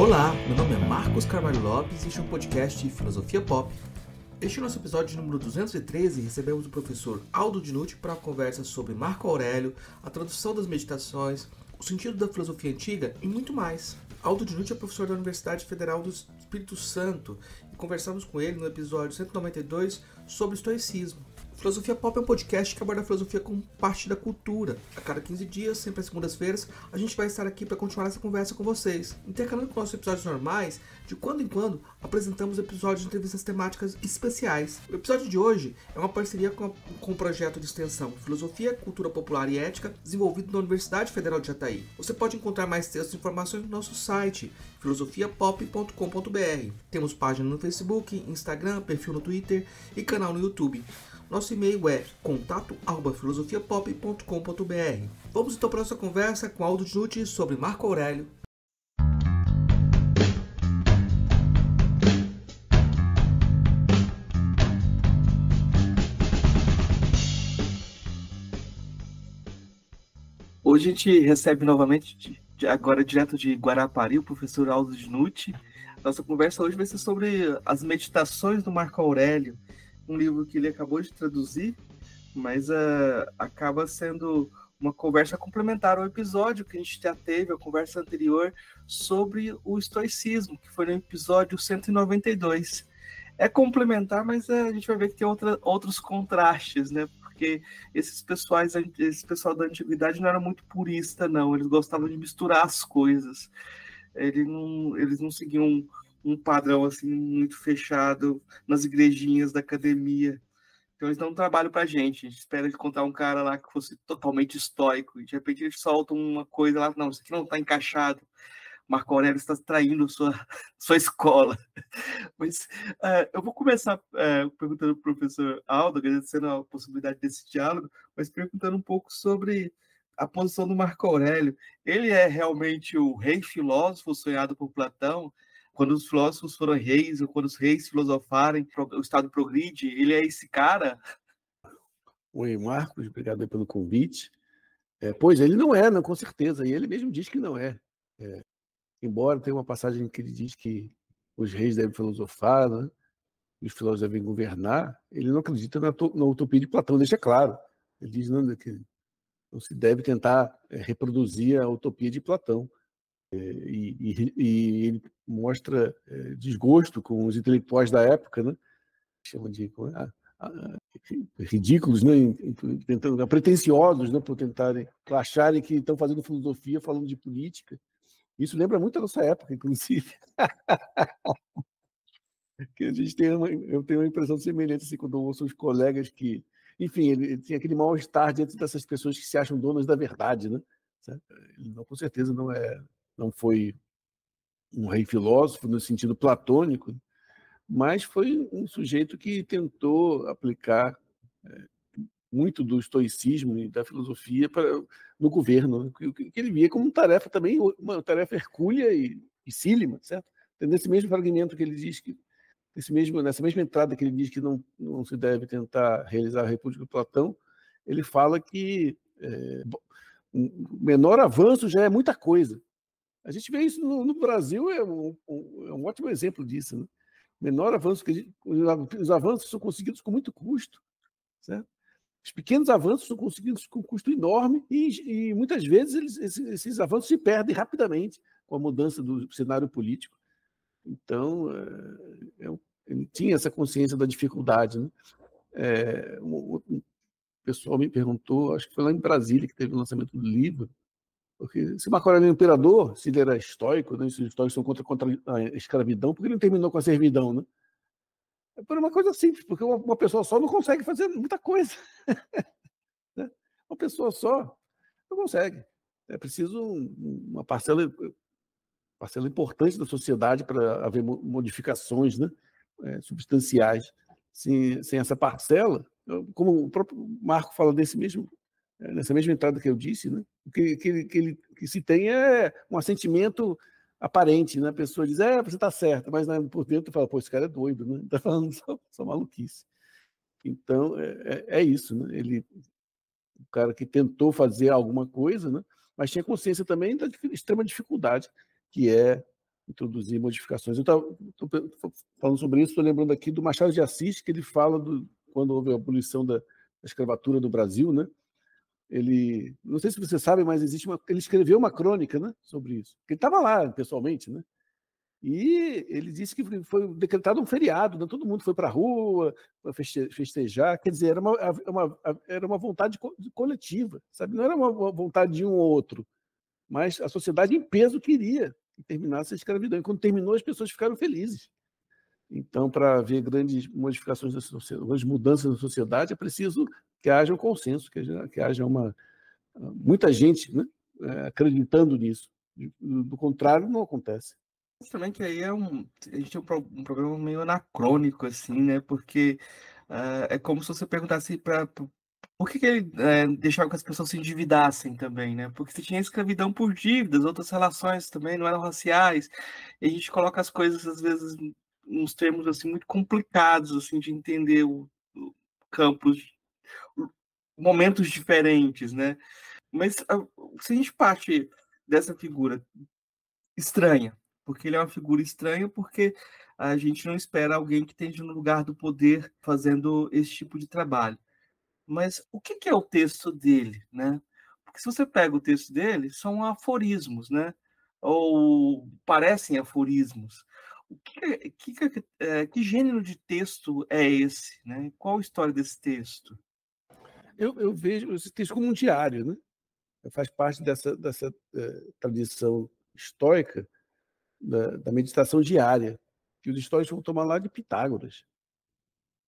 Olá, meu nome é Marcos Carvalho Lopes e este é um podcast de Filosofia Pop. Este é o nosso episódio número 213 e recebemos o professor Aldo Dinucci para uma conversa sobre Marco Aurélio, a tradução das meditações, o sentido da filosofia antiga e muito mais. Aldo Dinucci é professor da Universidade Federal do Espírito Santo e conversamos com ele no episódio 192 sobre estoicismo. Filosofia Pop é um podcast que aborda a filosofia como parte da cultura. A cada 15 dias, sempre às segundas-feiras, a gente vai estar aqui para continuar essa conversa com vocês. Intercalando com nossos episódios normais, de quando em quando apresentamos episódios de entrevistas temáticas especiais. O episódio de hoje é uma parceria com o projeto de extensão Filosofia, Cultura Popular e Ética, desenvolvido na Universidade Federal de Jataí. Você pode encontrar mais textos e informações no nosso site, filosofiapop.com.br. Temos página no Facebook, Instagram, perfil no Twitter e canal no YouTube. Nosso e-mail é contato@filosofiapop.com.br. Vamos então para a nossa conversa com Aldo Dinucci sobre Marco Aurélio. Hoje a gente recebe novamente, agora direto de Guarapari, o professor Aldo Dinucci. Nossa conversa hoje vai ser sobre as meditações do Marco Aurélio, um livro que ele acabou de traduzir, mas acaba sendo uma conversa complementar ao episódio que a gente já teve, a conversa anterior, sobre o estoicismo, que foi no episódio 192. É complementar, mas a gente vai ver que tem outros contrastes, né? Porque esse pessoal da antiguidade não era muito purista, não. Eles gostavam de misturar as coisas. Eles não seguiam um padrão assim muito fechado nas igrejinhas da academia. Então eles dão um trabalho pra gente. A gente espera encontrar um cara lá que fosse totalmente estoico. E de repente eles soltam uma coisa lá, não, isso aqui não está encaixado. Marco Aurélio está traindo sua escola. Mas eu vou começar perguntando para o professor Aldo, agradecendo a possibilidade desse diálogo, mas perguntando um pouco sobre a posição do Marco Aurélio. Ele é realmente o rei filósofo sonhado por Platão? Quando os filósofos foram reis, ou quando os reis filosofarem, o Estado progride, ele é esse cara? Oi, Marcos, obrigado pelo convite. Pois, ele não é, não, com certeza, e ele mesmo diz que não é. Embora tenha uma passagem que ele diz que os reis devem filosofar, né? Os filósofos devem governar, ele não acredita na utopia de Platão, deixa claro. Ele diz que não se deve tentar reproduzir a utopia de Platão. E ele mostra desgosto com os intelectuais da época, né? Chama de ridículos, né? Pretensiosos, né? Por tentarem acharem que estão fazendo filosofia falando de política. Isso lembra muito a nossa época, inclusive. Que a gente eu tenho uma impressão semelhante assim, quando eu ouço os colegas que, enfim, ele tinha aquele mal-estar diante dessas pessoas que se acham donas da verdade, né? Ele com certeza não foi um rei filósofo no sentido platônico, mas foi um sujeito que tentou aplicar muito do estoicismo e da filosofia no governo, né? Que ele via como tarefa também, uma tarefa hercúlea e dificílima, certo? Nesse mesmo fragmento que ele diz que nessa mesma entrada que ele diz que não se deve tentar realizar a República de Platão, ele fala que o menor avanço já é muita coisa. A gente vê isso no Brasil, é um ótimo exemplo disso, né? Menor avanço, os avanços são conseguidos com muito custo, certo? Os pequenos avanços são conseguidos com custo enorme e muitas vezes esses avanços se perdem rapidamente com a mudança do cenário político. Então, ele tinha essa consciência da dificuldade, né? O pessoal me perguntou, acho que foi lá em Brasília que teve o lançamento do livro, porque se Marco Aurélio era imperador, se ele era estoico, né? Se os estoicos são contra a escravidão, por que ele não terminou com a servidão, né? É por uma coisa simples, porque uma pessoa só não consegue fazer muita coisa. Né? Uma pessoa só não consegue. É preciso uma parcela importante da sociedade para haver modificações, né? Substanciais. Sem essa parcela, como o próprio Marco fala nessa mesma entrada que eu disse, né? O que se tem é um assentimento aparente, né? A pessoa diz, você está certa, mas por dentro fala, esse cara é doido, né? Está falando só maluquice. Então, é isso, né? O cara que tentou fazer alguma coisa, né? Mas tinha consciência também da extrema dificuldade que é introduzir modificações. Eu estava falando sobre isso, estou lembrando aqui do Machado de Assis, que ele fala quando houve a abolição da escravatura no Brasil, né? Ele, não sei se você sabe, mas ele escreveu uma crônica, né, sobre isso. Ele estava lá pessoalmente, né? E ele disse que foi decretado um feriado, né? Todo mundo foi para a rua para festejar. Quer dizer, era uma vontade coletiva, sabe? Não era uma vontade de um ou outro, mas a sociedade em peso queria que terminasse a escravidão. E quando terminou, as pessoas ficaram felizes. Então, para haver grandes modificações da sociedade, grandes mudanças na sociedade, é preciso que haja um consenso, que haja muita gente, né, acreditando nisso. Do contrário, não acontece. Também que aí a gente tem um problema meio anacrônico, assim, né? Porque é como se você perguntasse para por que ele deixava que as pessoas se endividassem também, né? Porque você tinha escravidão por dívidas, outras relações também não eram raciais. E a gente coloca as coisas, às vezes, uns termos assim muito complicados assim de entender o campos, momentos diferentes, né? Mas se a gente parte dessa figura estranha, porque ele é uma figura estranha, porque a gente não espera alguém que esteja no lugar do poder fazendo esse tipo de trabalho. Mas o que é o texto dele, né? Porque se você pega o texto dele, são aforismos, né? Ou parecem aforismos. Que gênero de texto é esse, né? Qual a história desse texto? Eu vejo esse texto como um diário, né? Faz parte dessa tradição estoica da meditação diária, que os estoicos vão tomar lá de Pitágoras,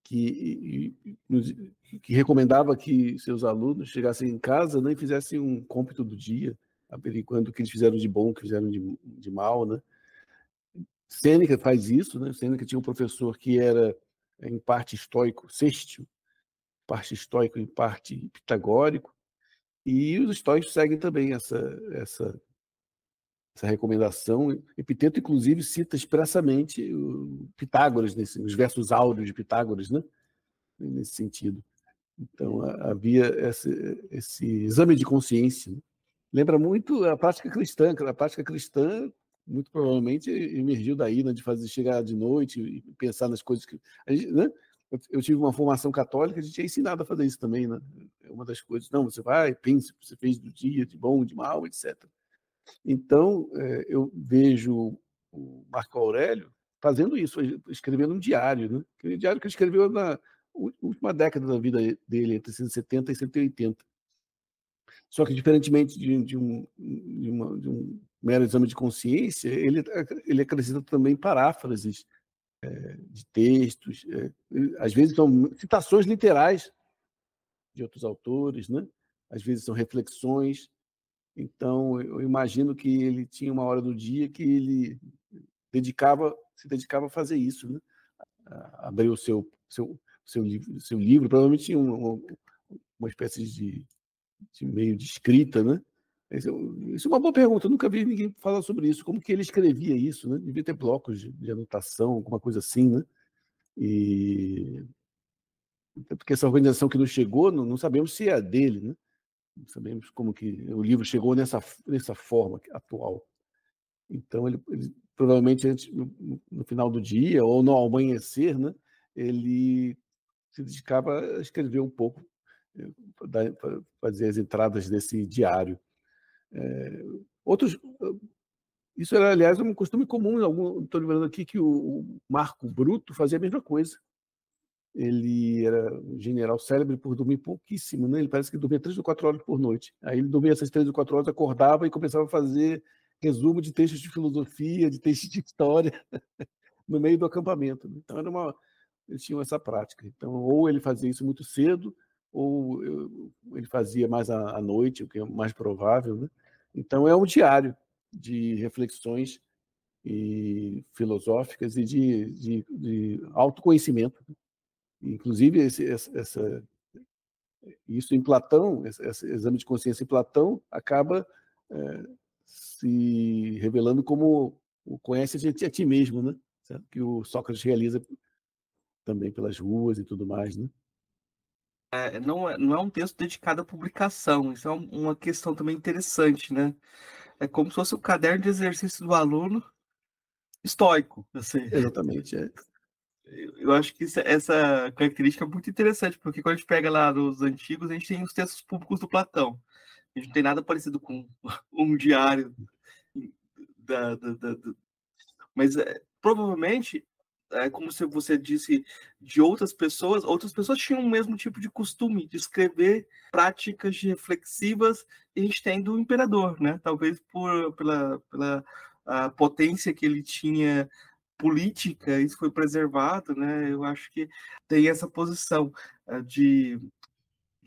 que, que recomendava que seus alunos chegassem em casa, né, e fizessem um cômputo do dia, averiguando o que eles fizeram de bom, o que fizeram de mal, né? Sêneca faz isso, né? Sêneca tinha um professor que era em parte estoico, Sestio, parte estoico em parte pitagórico, e os estoicos seguem também essa recomendação. Epiteto, inclusive, cita expressamente o Pitágoras, os versos áureos de Pitágoras, né? Nesse sentido. Então, havia esse exame de consciência. Né? Lembra muito a prática cristã. A prática cristã, muito provavelmente, emergiu daí, né? De chegar de noite e pensar nas coisas que... né? Eu tive uma formação católica, a gente é ensinado a fazer isso também, né? É uma das coisas. Não, você vai, pense o que você fez do dia, de bom, de mal, etc. Então, eu vejo o Marco Aurélio fazendo isso, escrevendo um diário, né? Aquele diário que ele escreveu na última década da vida dele, entre 170 e 180. Só que, diferentemente de um mero exame de consciência, ele acrescenta também paráfrases de textos, às vezes são citações literais de outros autores, né? Às vezes são reflexões. Então, eu imagino que ele tinha uma hora do dia que ele se dedicava a fazer isso, né? Abrir o seu livro, provavelmente tinha uma espécie de meio de escrita, né? Isso é uma boa pergunta, eu nunca vi ninguém falar sobre isso. Como que ele escrevia isso, né? Devia ter blocos de anotação, alguma coisa assim, né? E porque essa organização que nos chegou, não sabemos se é a dele, né? Não sabemos como que o livro chegou nessa forma atual. Então, ele provavelmente no final do dia ou no amanhecer, né, ele se dedicava a escrever um pouco, para fazer as entradas desse diário. Outros, isso era, aliás, um costume comum. Estou lembrando aqui que o Marco Bruto fazia a mesma coisa. Ele era um general célebre por dormir pouquíssimo, né? Ele parece que dormia 3 ou 4 horas por noite. Aí ele dormia essas 3 ou 4 horas, acordava e começava a fazer resumo de textos de filosofia, de textos de história, no meio do acampamento. Né? Então, eles tinham essa prática. Então, ou ele fazia isso muito cedo, ou ele fazia mais à noite, o que é mais provável. Né? Então, é um diário de reflexões e filosóficas e de autoconhecimento. Inclusive, isso em Platão, esse exame de consciência em Platão, acaba se revelando como o conhece a ti mesmo, né? Certo? Que o Sócrates realiza também pelas ruas e tudo mais, né? Não é um texto dedicado à publicação, isso é uma questão também interessante, né? É como se fosse o caderno de exercício do aluno, estoico. Assim. Exatamente. É. Eu acho que essa característica é muito interessante, porque quando a gente pega lá nos antigos, a gente tem os textos públicos do Platão. A gente não tem nada parecido com um diário mas provavelmente, como você disse, de outras pessoas tinham o mesmo tipo de costume de escrever práticas reflexivas, e a gente tem do imperador, né? Talvez pela a potência que ele tinha política, isso foi preservado, né? Eu acho que tem essa posição de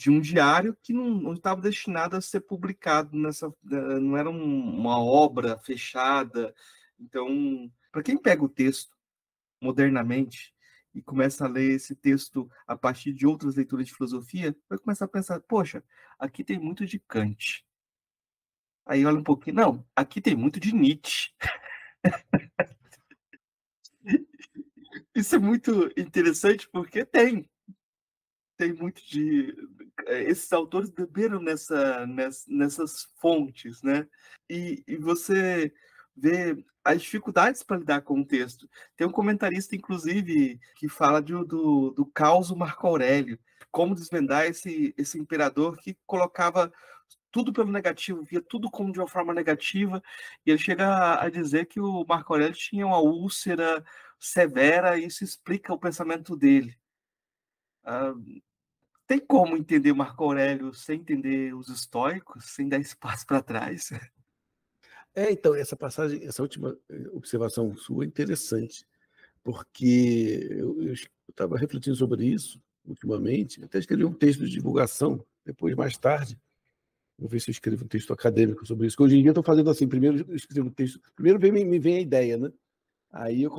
um diário que não estava destinado a ser publicado não era uma obra fechada. Então, para quem pega o texto modernamente e começa a ler esse texto a partir de outras leituras de filosofia, vai começar a pensar, poxa, aqui tem muito de Kant. Aí olha um pouquinho, não, aqui tem muito de Nietzsche. Isso é muito interessante porque tem muito de esses autores beberam nessas fontes, né? E você vê as dificuldades para lidar com o texto. Tem um comentarista, inclusive, que fala do caos Marco Aurélio, como desvendar esse imperador que colocava tudo pelo negativo, via tudo como de uma forma negativa, e ele chega a dizer que o Marco Aurélio tinha uma úlcera severa, e isso explica o pensamento dele. Ah, tem como entender Marco Aurélio sem entender os estoicos, sem dar espaço para trás? Então, essa passagem, essa última observação sua é interessante, porque eu estava refletindo sobre isso ultimamente, até escrevi um texto de divulgação, depois, mais tarde, vou ver se eu escrevo um texto acadêmico sobre isso, que hoje em dia eu estou fazendo assim, primeiro eu escrevo um texto, primeiro me vem a ideia, né? Aí eu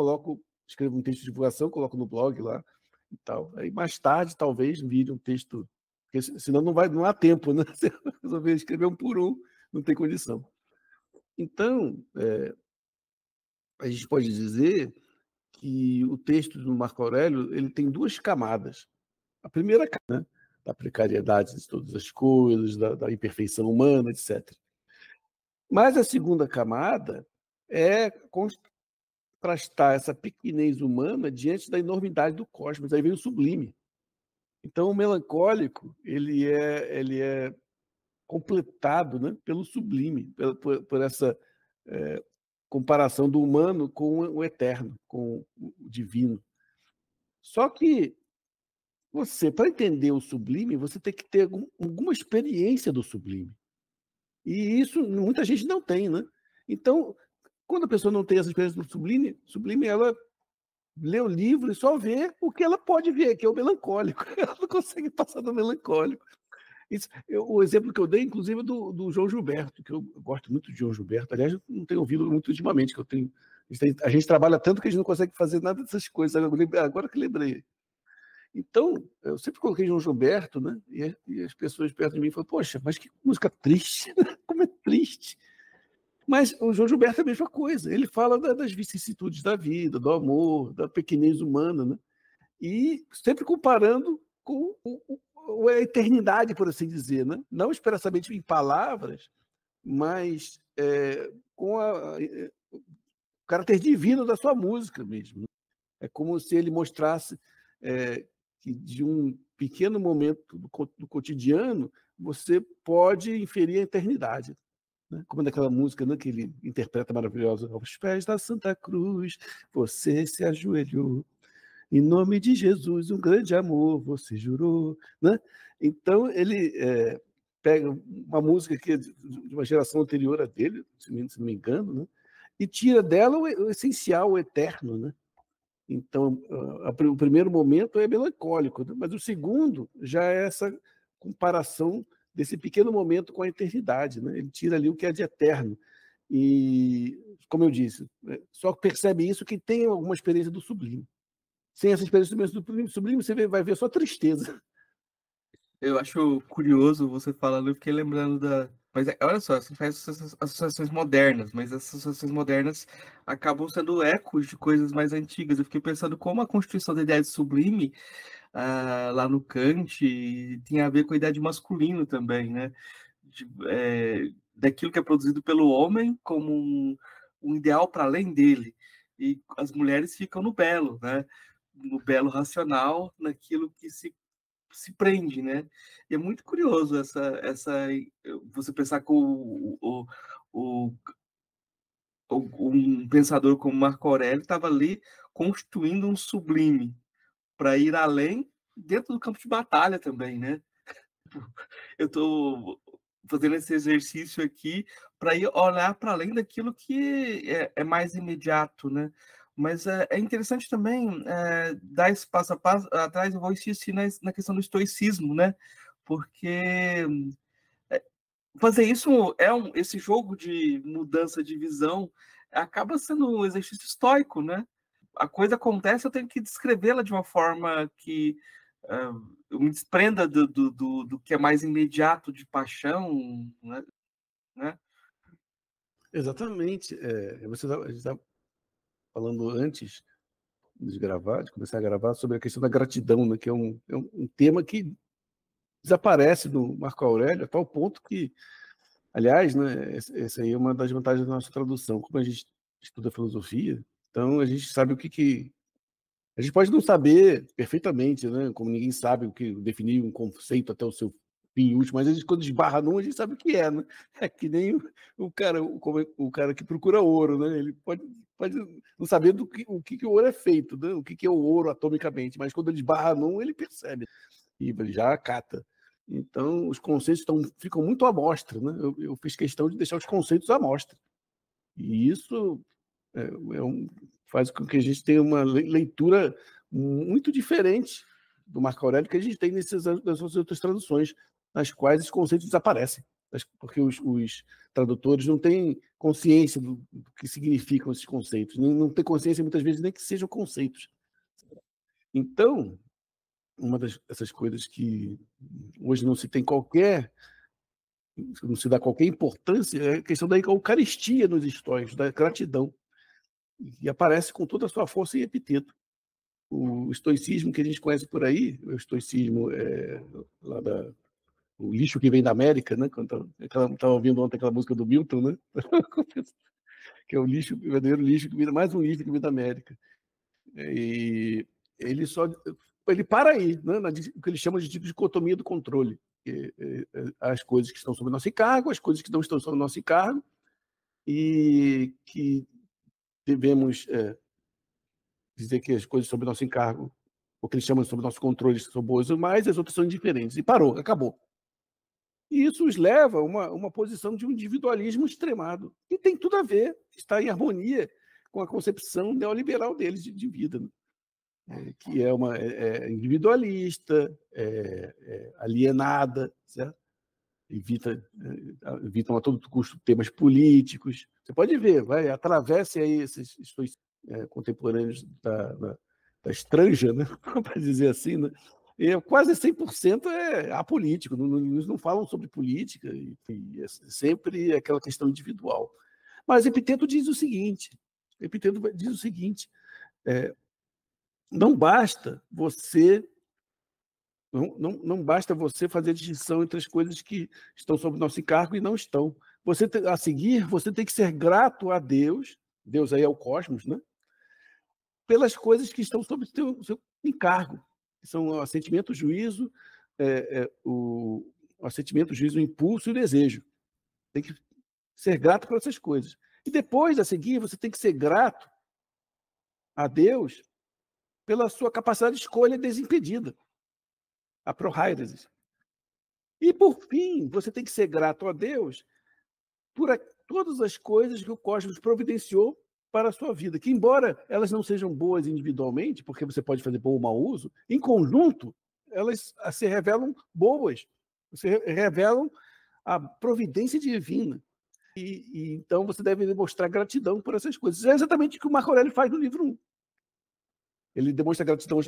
escrevo um texto de divulgação, coloco no blog lá e tal. Aí mais tarde, talvez, vire um texto, porque senão não há tempo, né? Se eu resolver escrever um por um, não tem condição. Então, a gente pode dizer que o texto do Marco Aurélio ele tem duas camadas. A primeira, né, da precariedade de todas as coisas, da imperfeição humana, etc. Mas a segunda camada é contrastar essa pequenez humana diante da enormidade do cosmos. Aí vem o sublime. Então, o melancólico ele é completado, né, pelo sublime, por essa comparação do humano com o eterno, com o divino. Só que você, para entender o sublime, você tem que ter alguma experiência do sublime. E isso muita gente não tem, né? Então, quando a pessoa não tem essa experiência do sublime ela lê o livro e só vê o que ela pode ver, que é o melancólico. Ela não consegue passar do melancólico. O exemplo que eu dei, inclusive, é do João Gilberto, que eu gosto muito de João Gilberto. Aliás, eu não tenho ouvido muito ultimamente, que eu tenho. A gente trabalha tanto que a gente não consegue fazer nada dessas coisas. Agora que lembrei. Então, eu sempre coloquei João Gilberto, né? E as pessoas perto de mim falam, poxa, mas que música triste, como é triste. Mas o João Gilberto é a mesma coisa. Ele fala das vicissitudes da vida, do amor, da pequenez humana, né? E sempre comparando com a eternidade, por assim dizer, né? Não expressamente em palavras, mas com o caráter divino da sua música mesmo. Né? É como se ele mostrasse que de um pequeno momento do cotidiano você pode inferir a eternidade. Né? Como naquela música, né, que ele interpreta maravilhosa, aos pés da Santa Cruz, você se ajoelhou. Em nome de Jesus, um grande amor, você jurou. Né? Então, ele pega uma música que é de uma geração anterior a dele, se não me engano, né? E tira dela o essencial, o eterno. Né? Então, o primeiro momento é melancólico, né? Mas o segundo já é essa comparação desse pequeno momento com a eternidade. Né? Ele tira ali o que é de eterno. E, como eu disse, só percebe isso quem tem alguma experiência do sublime. Sem essa experiência do sublime, você vai ver só tristeza. Eu acho curioso você falando, eu fiquei lembrando da. Mas olha só, você faz associações modernas, mas essas associações modernas acabam sendo ecos de coisas mais antigas. Eu fiquei pensando como a constituição da ideia de sublime, lá no Kant, tem a ver com a ideia de masculino também, né? Daquilo que é produzido pelo homem como um ideal para além dele. e as mulheres ficam no belo, né? No belo racional, naquilo que se prende, né? E é muito curioso você pensar que o, um pensador como Marco Aurélio estava ali constituindo um sublime para ir além dentro do campo de batalha também, né? Eu estou fazendo esse exercício aqui para ir olhar para além daquilo que é mais imediato, né? Mas é interessante também dar esse passo a passo. Atrás eu vou insistir na questão do estoicismo, né? Porque fazer isso esse jogo de mudança de visão acaba sendo um exercício estoico, né? A coisa acontece, eu tenho que descrevê-la de uma forma que eu me desprenda do que é mais imediato de paixão, né? Exatamente. Você estava falando antes de gravar, de começar a gravar, sobre a questão da gratidão, né, que é um tema que desaparece do Marco Aurélio, a tal ponto que, aliás, né, essa aí é uma das vantagens da nossa tradução. Como a gente estuda filosofia, então a gente sabe a gente pode não saber perfeitamente, né, como ninguém sabe o que definir um conceito até o seu fim último, mas a gente, quando esbarra num, a gente sabe o que é, né? É que nem o cara que procura ouro, né? Ele pode não saber o que o ouro é feito, né? O que é o ouro atomicamente, mas quando ele esbarra num, ele percebe e ele já acata. Então, os conceitos ficam muito à mostra, né? Eu fiz questão de deixar os conceitos à mostra. E isso faz com que a gente tenha uma leitura muito diferente do Marco Aurélio que a gente tem nessas outras traduções, nas quais os conceitos desaparecem, porque os tradutores não têm consciência do que significam esses conceitos, não têm consciência muitas vezes nem que sejam conceitos. Então, uma dessas coisas que hoje não se dá qualquer importância é a questão da Eucaristia nos estoicos, da gratidão, e aparece com toda a sua força em Epiteto. O estoicismo que a gente conhece por aí, o estoicismo lá o lixo que vem da América, né? Quando estava ouvindo ontem aquela música do Milton, né? Que é o lixo, o verdadeiro lixo que vem, mais um lixo que vem da América. E ele ele para aí, né? O que ele chama de dicotomia do controle. As coisas que estão sob nosso encargo, as coisas que não estão sob nosso encargo, e que devemos dizer que as coisas sob nosso encargo, o que eles chamam de sob nosso controle, são boas ou mais, as outras são indiferentes. E parou, acabou. E isso os leva a uma posição de um individualismo extremado. E tem tudo a ver, está em harmonia com a concepção neoliberal deles de vida, né? Que é uma individualista, alienada, certo? Evitam a todo custo temas políticos. Você pode ver, atravesse aí esses contemporâneos da estranja, né? Para dizer assim, né? E quase 100% é apolítico, eles não falam sobre política, e é sempre aquela questão individual. Mas Epiteto diz o seguinte, não basta você não basta você fazer a distinção entre as coisas que estão sob nosso encargo e não estão. A seguir, você tem que ser grato a Deus, Deus aí é o cosmos, né? Pelas coisas que estão sob o seu encargo, que são o assentimento, o juízo, o assentimento, o juízo, o impulso e o desejo. Tem que ser grato por essas coisas. E depois, a seguir, você tem que ser grato a Deus pela sua capacidade de escolha desimpedida, a prohairesis. E, por fim, você tem que ser grato a Deus por todas as coisas que o cosmos providenciou para a sua vida, que embora elas não sejam boas individualmente, porque você pode fazer bom ou mau uso, em conjunto, elas se revelam boas, se revelam a providência divina. E então você deve demonstrar gratidão por essas coisas. É exatamente o que o Marco Aurélio faz no livro 1. Ele demonstra gratidão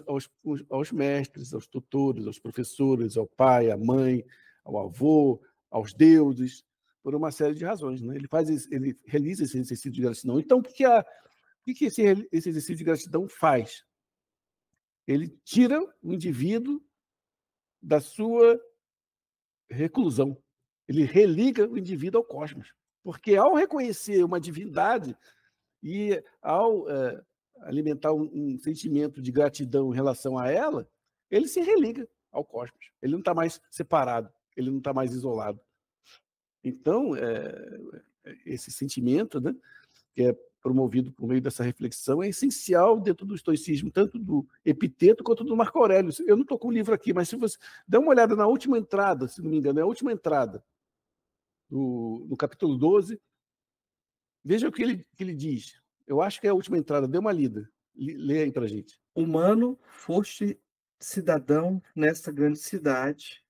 aos mestres, aos tutores, aos professores, ao pai, à mãe, ao avô, aos deuses, por uma série de razões, né? Ele realiza esse exercício de gratidão. Então, o que esse exercício de gratidão faz? Ele tira o indivíduo da sua reclusão. Ele religa o indivíduo ao cosmos. Porque ao reconhecer uma divindade, E, ao alimentar um sentimento de gratidão em relação a ela, ele se religa ao cosmos. Ele não está mais separado, ele não está mais isolado. Então, esse sentimento, né, que é promovido por meio dessa reflexão, é essencial dentro do estoicismo, tanto do Epiteto quanto do Marco Aurélio. Eu não estou com o livro aqui, mas se você der uma olhada na última entrada, se não me engano, é a última entrada do capítulo 12, veja o que ele diz. Eu acho que é a última entrada, dê uma lida. Lê aí para a gente. Humano, foste cidadão nesta grande cidade.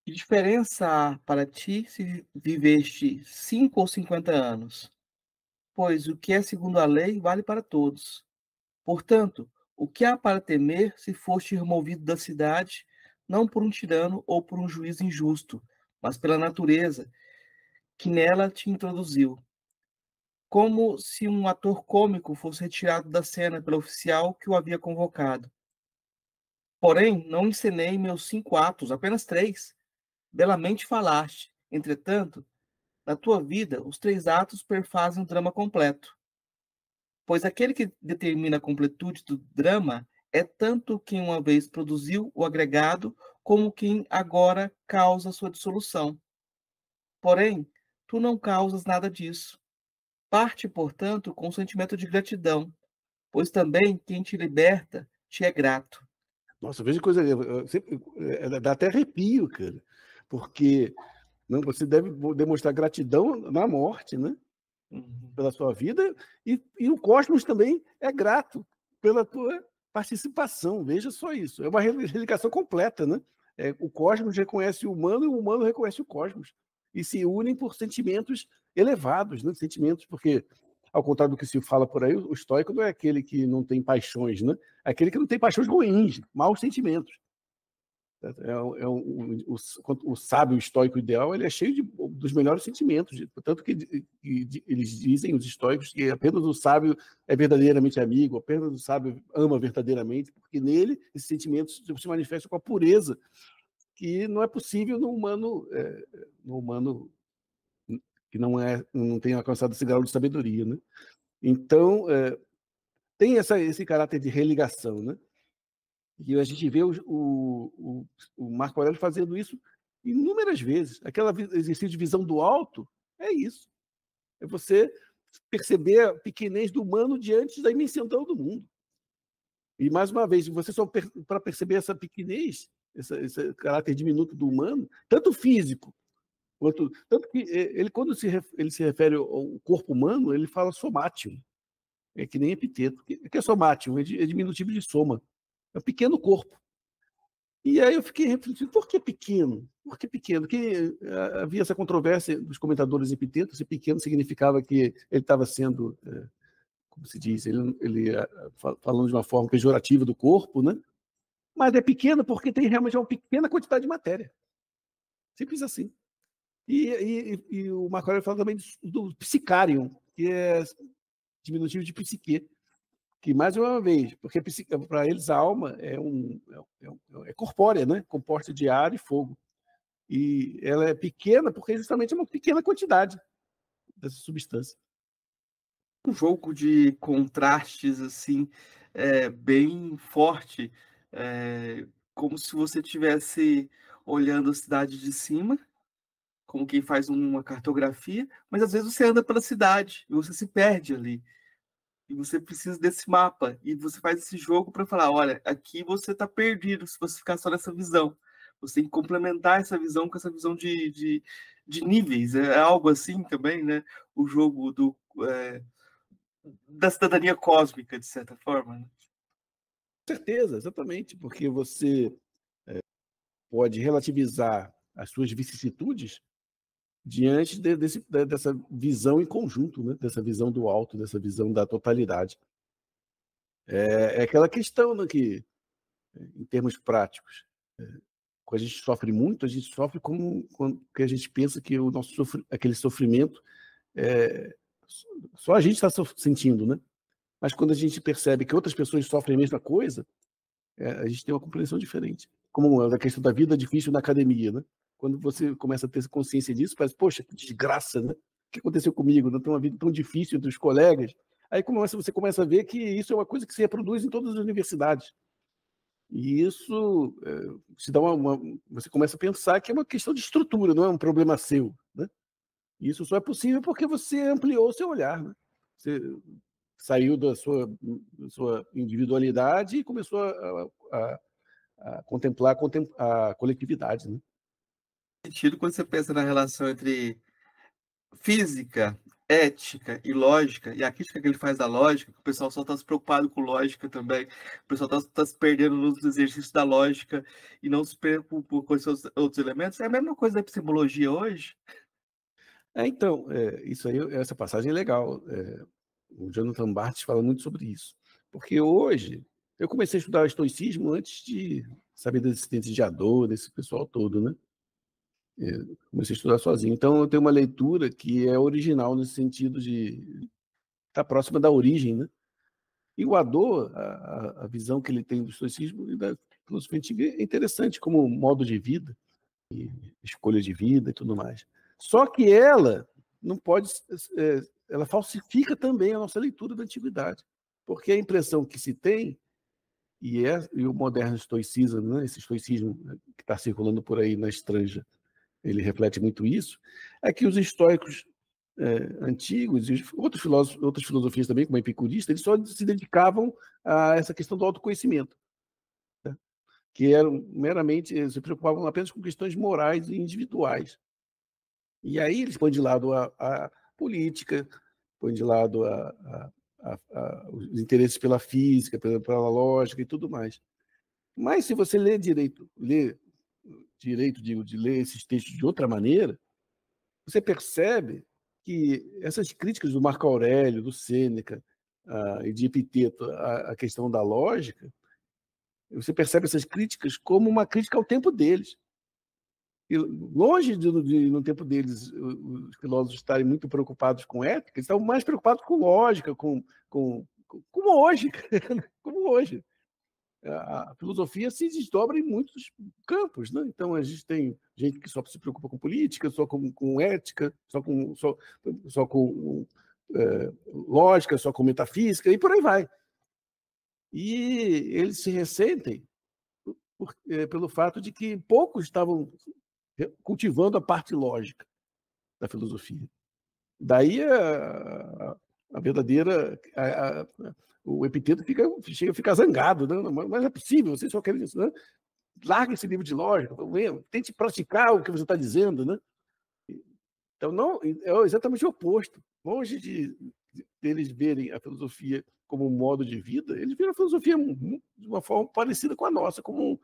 Que diferença há para ti se viveste 5 ou 50 anos? Pois o que é segundo a lei vale para todos. Portanto, o que há para temer se foste removido da cidade, não por um tirano ou por um juiz injusto, mas pela natureza que nela te introduziu? Como se um ator cômico fosse retirado da cena pelo oficial que o havia convocado. Porém, não encenei meus 5 atos, apenas 3. Belamente falaste. Entretanto, na tua vida, os 3 atos perfazem o drama completo. Pois aquele que determina a completude do drama é tanto quem uma vez produziu o agregado, como quem agora causa sua dissolução. Porém, tu não causas nada disso. Parte, portanto, com o sentimento de gratidão, pois também quem te liberta te é grato. Nossa, veja coisa. Dá até arrepio, cara. Porque não, você deve demonstrar gratidão na morte, né? Pela sua vida, e o cosmos também é grato pela tua participação. Veja só isso. É uma religação completa, né? O cosmos reconhece o humano e o humano reconhece o cosmos. E se unem por sentimentos elevados, né? Sentimentos, porque, ao contrário do que se fala por aí, o estoico não é aquele que não tem paixões, né? É aquele que não tem paixões ruins, maus sentimentos. O sábio estoico ideal, ele é cheio dos melhores sentimentos, tanto que eles dizem, os estoicos, que apenas o sábio é verdadeiramente amigo, apenas o sábio ama verdadeiramente, porque nele esses sentimentos se manifestam com a pureza que não é possível no humano que não tem alcançado esse grau de sabedoria, né? Então, tem esse caráter de religação, né? E a gente vê o Marco Aurélio fazendo isso inúmeras vezes. Aquele exercício de visão do alto é isso. É você perceber a pequenez do humano diante da imensidão do mundo. E, mais uma vez, você só para perceber essa pequenez, esse caráter diminuto do humano, tanto físico, tanto que ele, quando ele se refere ao corpo humano, ele fala somátium. É que nem Epiteto. O que é somátium? É diminutivo de soma. É um pequeno corpo. E aí eu fiquei refletindo, por que pequeno? Por que pequeno? Porque havia essa controvérsia dos comentadores epitetos, se pequeno significava que ele estava sendo, como se diz, ele falando de uma forma pejorativa do corpo, né? Mas é pequeno porque tem realmente uma pequena quantidade de matéria. Simples assim. E o Marco Aurélio fala também do psicarium, que é diminutivo de psique. Que, mais uma vez, porque para eles a alma é corpórea, né? Composta de ar e fogo. E ela é pequena porque justamente é uma pequena quantidade dessa substância. Um jogo de contrastes assim, bem forte, como se você estivesse olhando a cidade de cima, como quem faz uma cartografia, mas às vezes você anda pela cidade e você se perde ali. E você precisa desse mapa. E você faz esse jogo para falar: olha, aqui você está perdido se você ficar só nessa visão. Você tem que complementar essa visão com essa visão de níveis. É algo assim também, né? O jogo da cidadania cósmica, de certa forma. Né? Com certeza, exatamente, porque você pode relativizar as suas vicissitudes diante dessa visão em conjunto, né? Dessa visão do alto, dessa visão da totalidade. É aquela questão, né, que, em termos práticos, quando a gente sofre muito, a gente sofre como que a gente pensa que o nosso aquele sofrimento só a gente está sentindo, né? Mas quando a gente percebe que outras pessoas sofrem a mesma coisa, a gente tem uma compreensão diferente. Como a questão da vida difícil na academia, né? Quando você começa a ter consciência disso, parece, poxa, que desgraça, né? O que aconteceu comigo? Não tem uma vida tão difícil entre os colegas. Aí você começa a ver que isso é uma coisa que se reproduz em todas as universidades. E isso te dá você começa a pensar que é uma questão de estrutura, não é um problema seu, né? E isso só é possível porque você ampliou o seu olhar, né? Você saiu da sua individualidade e começou a contemplar a coletividade, né? Sentido quando você pensa na relação entre física, ética e lógica, e a crítica que ele faz da lógica, que o pessoal só está se preocupado com lógica também, o pessoal está se perdendo nos exercícios da lógica e não se preocupa com esses outros elementos. É a mesma coisa da epistemologia hoje. Então, isso aí, essa passagem é legal. O Jonathan Barthes fala muito sobre isso. Porque hoje, eu comecei a estudar estoicismo antes de saber das existências de Adorno, desse pessoal todo, né? Comecei a estudar sozinho. Então, eu tenho uma leitura que é original nesse sentido de estar próxima da origem, né? E o Adorno, a visão que ele tem do estoicismo e da filosofia antiga é interessante como modo de vida, e escolha de vida e tudo mais. Só que ela não pode, ela falsifica também a nossa leitura da antiguidade, porque a impressão que se tem e o moderno estoicismo, né, esse estoicismo que está circulando por aí na estranja, ele reflete muito isso, é que os estoicos antigos e outros filósofos, outras filosofias também, como a epicurista, eles só se dedicavam a essa questão do autoconhecimento, né? Que eram meramente, se preocupavam apenas com questões morais e individuais. E aí eles põem de lado a política, põem de lado os interesses pela física, pela lógica e tudo mais. Mas se você digo, de ler esses textos de outra maneira, você percebe que essas críticas do Marco Aurélio, do Sêneca e de Epiteto à questão da lógica, você percebe essas críticas como uma crítica ao tempo deles. E longe no tempo deles, os filósofos estarem muito preocupados com ética, eles estavam mais preocupados com lógica, como hoje, como hoje. A filosofia se desdobra em muitos campos, né? Então a gente tem gente que só se preocupa com política, só com ética, só com lógica, só com metafísica e por aí vai. E eles se ressentem pelo fato de que poucos estavam cultivando a parte lógica da filosofia. Daí a verdadeira. O epiteto chega a ficar zangado, né? Mas é possível, vocês só querem isso, né? Larga esse livro de lógica, tente praticar o que você está dizendo, né? Então, não, é exatamente o oposto. Longe deles verem a filosofia como um modo de vida, eles viram a filosofia de uma forma parecida com a nossa, como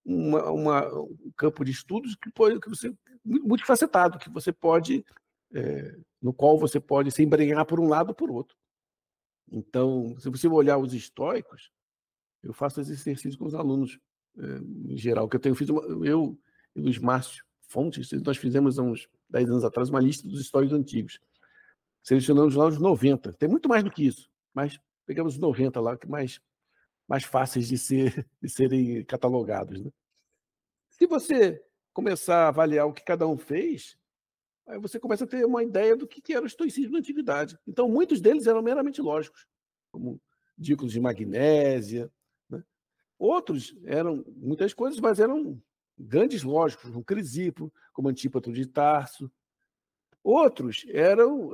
um campo de estudos que você multifacetado, que você pode, no qual você pode se embrenhar por um lado ou por outro. Então, se você olhar os estoicos, eu faço esse exercício com os alunos em geral, que eu e Luiz Márcio Fontes, nós fizemos há uns 10 anos atrás uma lista dos estoicos antigos. Selecionamos lá os 90. Tem muito mais do que isso, mas pegamos os 90 lá, que mais fáceis de serem catalogados, né? Se você começar a avaliar o que cada um fez, aí você começa a ter uma ideia do que era o estoicismo na antiguidade. Então, muitos deles eram meramente lógicos, como Dículos de Magnésia, né? Outros eram muitas coisas, mas eram grandes lógicos, como Crisipo, como Antípato de Tarso. Outros eram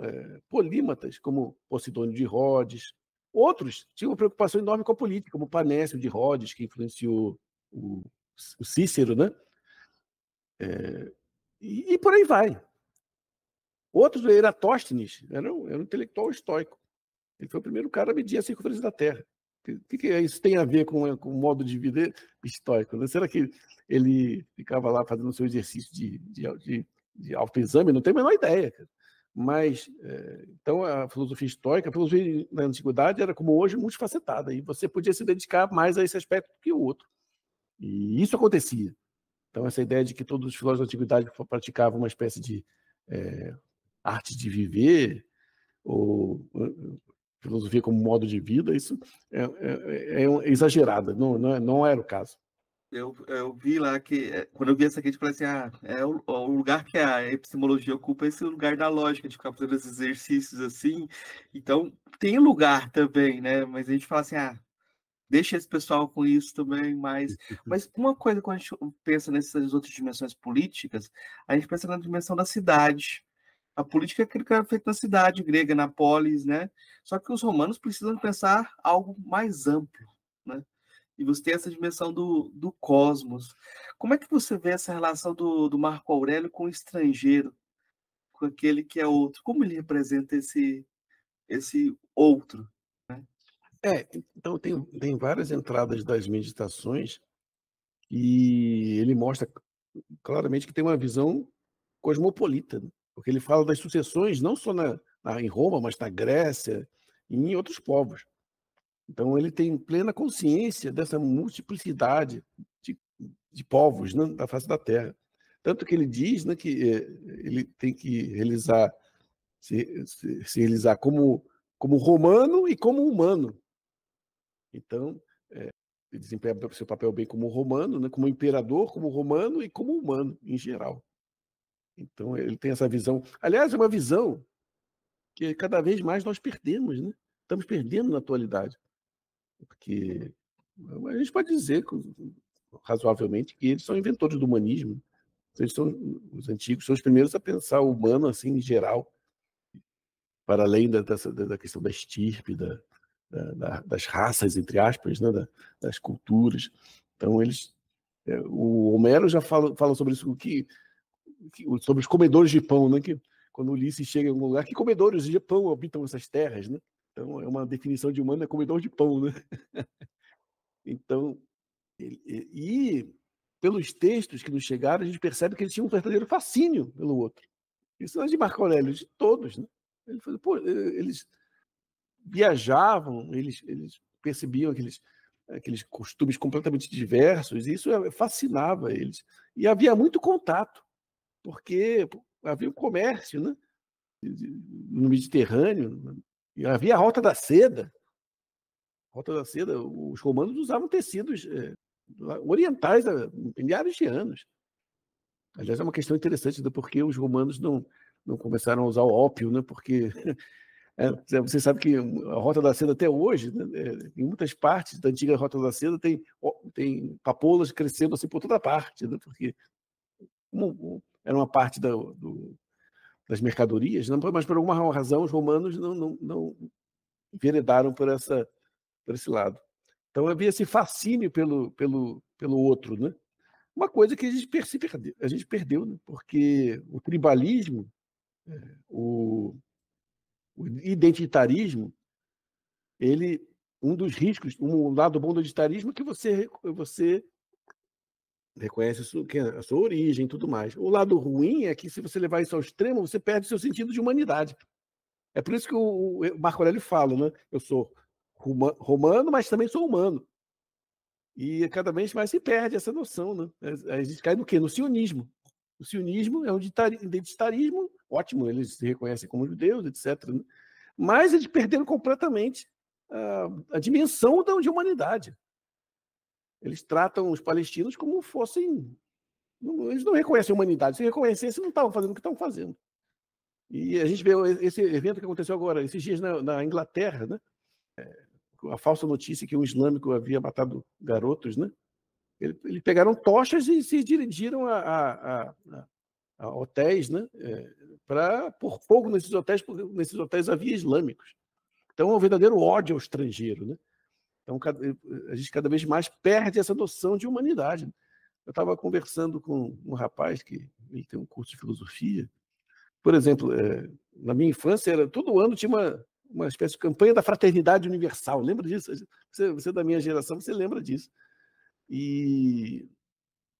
polímatas, como Posidônio de Rhodes. Outros tinham uma preocupação enorme com a política, como Panécio de Rhodes, que influenciou o Cícero, né? E por aí vai. Outros, Eratóstenes, era um intelectual estoico. Ele foi o primeiro cara a medir a circunferência da Terra. O que isso tem a ver com o modo de vida estoico, né? Será que ele ficava lá fazendo o seu exercício de autoexame? Não tenho a menor ideia, cara. Mas, então, a filosofia estoica, a filosofia na antiguidade era, como hoje, multifacetada. E você podia se dedicar mais a esse aspecto do que o outro. E isso acontecia. Então, essa ideia de que todos os filósofos da antiguidade praticavam uma espécie de arte de viver, ou filosofia como modo de vida, isso é exagerado, não era o caso. Eu vi lá que, quando eu vi essa crítica, eu falei assim, é o lugar que a epistemologia ocupa, esse lugar da lógica, de ficar fazendo esses exercícios assim. Então, tem lugar também, né? Mas a gente fala assim, deixa esse pessoal com isso também, mas uma coisa, quando a gente pensa nessas outras dimensões políticas, a gente pensa na dimensão da cidade. A política é aquilo que era feito na cidade grega, na polis, né? Só que os romanos precisam pensar algo mais amplo, né? E você tem essa dimensão do cosmos. Como é que você vê essa relação do Marco Aurélio com o estrangeiro, com aquele que é outro? Como ele representa esse outro, né? Então tem várias entradas das meditações e ele mostra claramente que tem uma visão cosmopolita, né? Porque ele fala das sucessões não só em Roma, mas na Grécia e em outros povos. Então ele tem plena consciência dessa multiplicidade de, de povos, né, da face da Terra. Tanto que ele diz, né, que ele tem que se realizar como romano e como humano. Então, ele desempenha o seu papel bem como romano, né, como imperador, como romano e como humano, em geral. Então, ele tem essa visão. Aliás, é uma visão que cada vez mais nós perdemos, né? Estamos perdendo na atualidade. Porque a gente pode dizer, razoavelmente, que eles são inventores do humanismo. Eles são os antigos, são os primeiros a pensar o humano assim, em geral, para além da questão da estirpe, das raças, entre aspas, né? Das culturas. Então, o Homero já fala sobre isso, sobre os comedores de pão, né? Que quando Ulisses chega em algum lugar, que comedores de pão habitam essas terras, né? Então, é uma definição de humano, é comedor de pão, né? Então, e pelos textos que nos chegaram, a gente percebe que eles tinham um verdadeiro fascínio pelo outro. Isso não é de Marco Aurélio, de todos, né? Ele falou, pô, eles viajavam, eles percebiam aqueles costumes completamente diversos, e isso fascinava eles. E havia muito contato, porque havia o comércio, né? No Mediterrâneo, e havia a Rota da Seda. Rota da Seda, os romanos usavam tecidos orientais há milhares de anos. Aliás, é uma questão interessante do porquê os romanos não começaram a usar o ópio, né? Porque você sabe que a Rota da Seda até hoje, né, em muitas partes da antiga Rota da Seda, tem papoulas crescendo assim por toda parte, né? Porque era uma parte das mercadorias, né? Mas por alguma razão os romanos não enveredaram por esse lado. Então havia esse fascínio pelo outro, né? Uma coisa que a gente perdeu, né? Porque o tribalismo, o identitarismo, um dos riscos, um lado bom do identitarismo é que você reconhece a sua origem e tudo mais. O lado ruim é que, se você levar isso ao extremo, você perde o seu sentido de humanidade. É por isso que o Marco Aurélio fala, né? Eu sou romano, mas também sou humano. E cada vez mais se perde essa noção, né? A gente cai no quê? No sionismo. O sionismo é um identitarismo ótimo, eles se reconhecem como judeus, etc. Né? Mas eles perderam completamente a dimensão de humanidade. Eles tratam os palestinos como fossem... Eles não reconhecem a humanidade. Se reconhecessem, não estavam fazendo o que estão fazendo. E a gente vê esse evento que aconteceu agora, esses dias na Inglaterra, né? A falsa notícia que um islâmico havia matado garotos, né? Eles pegaram tochas e se dirigiram a hotéis, né? Para pôr fogo nesses hotéis, porque nesses hotéis havia islâmicos. Então é um verdadeiro ódio ao estrangeiro, né? Então a gente cada vez mais perde essa noção de humanidade. Eu estava conversando com um rapaz que ele tem um curso de filosofia. Por exemplo, na minha infância, todo ano tinha uma espécie de campanha da fraternidade universal. Lembra disso? Você da minha geração, você lembra disso. E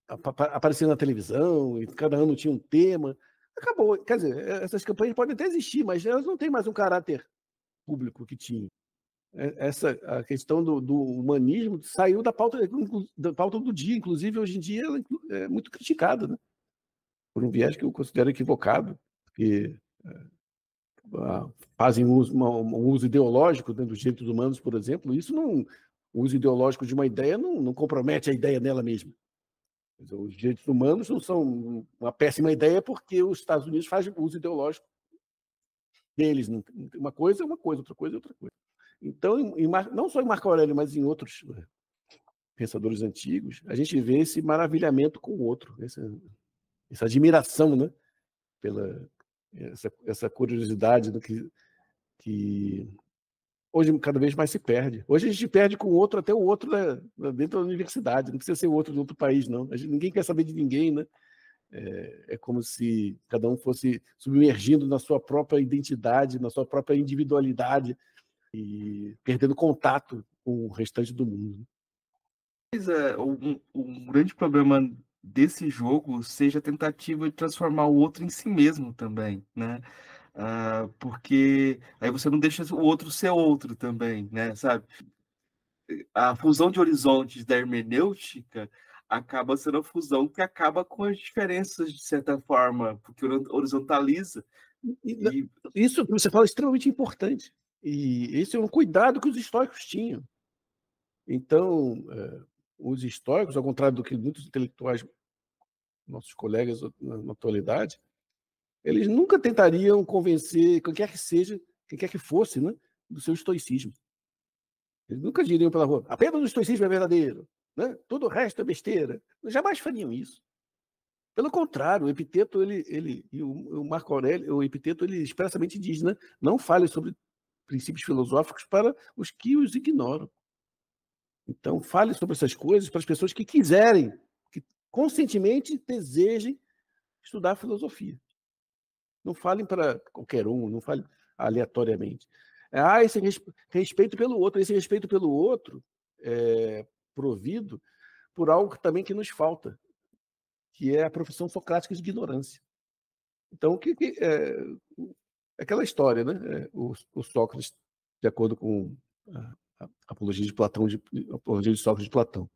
aparecia na televisão, e cada ano tinha um tema. Acabou. Quer dizer, essas campanhas podem até existir, mas elas não têm mais um caráter público que tinham. A questão do humanismo saiu da pauta do dia. Inclusive, hoje em dia, ela é muito criticada, né? Por um viés que eu considero equivocado, porque fazem um uso ideológico, né, dos direitos humanos, por exemplo. Isso o uso ideológico de uma ideia não compromete a ideia nela mesma. Os direitos humanos não são uma péssima ideia porque os Estados Unidos fazem uso ideológico deles. Uma coisa é uma coisa, outra coisa é outra coisa. Então, não só em Marco Aurélio, mas em outros pensadores antigos, a gente vê esse maravilhamento com o outro, essa admiração, né, pela essa curiosidade do que hoje cada vez mais se perde. Hoje a gente perde com o outro, até o outro dentro da universidade, não precisa ser o outro de outro país, não. Ninguém quer saber de ninguém, né? É como se cada um fosse submergindo na sua própria identidade, na sua própria individualidade e perdendo contato com o restante do mundo. Mas um grande problema desse jogo seja a tentativa de transformar o outro em si mesmo também, né? Porque aí você não deixa o outro ser outro também, né? Sabe? A fusão de horizontes da hermenêutica acaba sendo a fusão que acaba com as diferenças, de certa forma, porque horizontaliza. Isso que você fala é extremamente importante. E esse é um cuidado que os históricos tinham. Então, os históricos, ao contrário do que muitos intelectuais, nossos colegas na atualidade, eles nunca tentariam convencer quem quer que seja, quem quer que fosse, né, do seu estoicismo. Eles nunca diriam pela rua, apenas o estoicismo é verdadeiro, né? Todo o resto é besteira. Eles jamais fariam isso. Pelo contrário, o Epiteto, e o Marco Aurélio, o Epiteto, ele expressamente diz, né, não fale sobre princípios filosóficos para os que os ignoram. Então, fale sobre essas coisas para as pessoas que quiserem, que conscientemente desejem estudar filosofia. Não falem para qualquer um, não falem aleatoriamente. Esse respeito pelo outro. Esse respeito pelo outro é provido por algo também que nos falta, que é a profissão socrática de ignorância. Então, é aquela história, né? O Sócrates, de acordo com a apologia de Platão, apologia de Sócrates de Platão.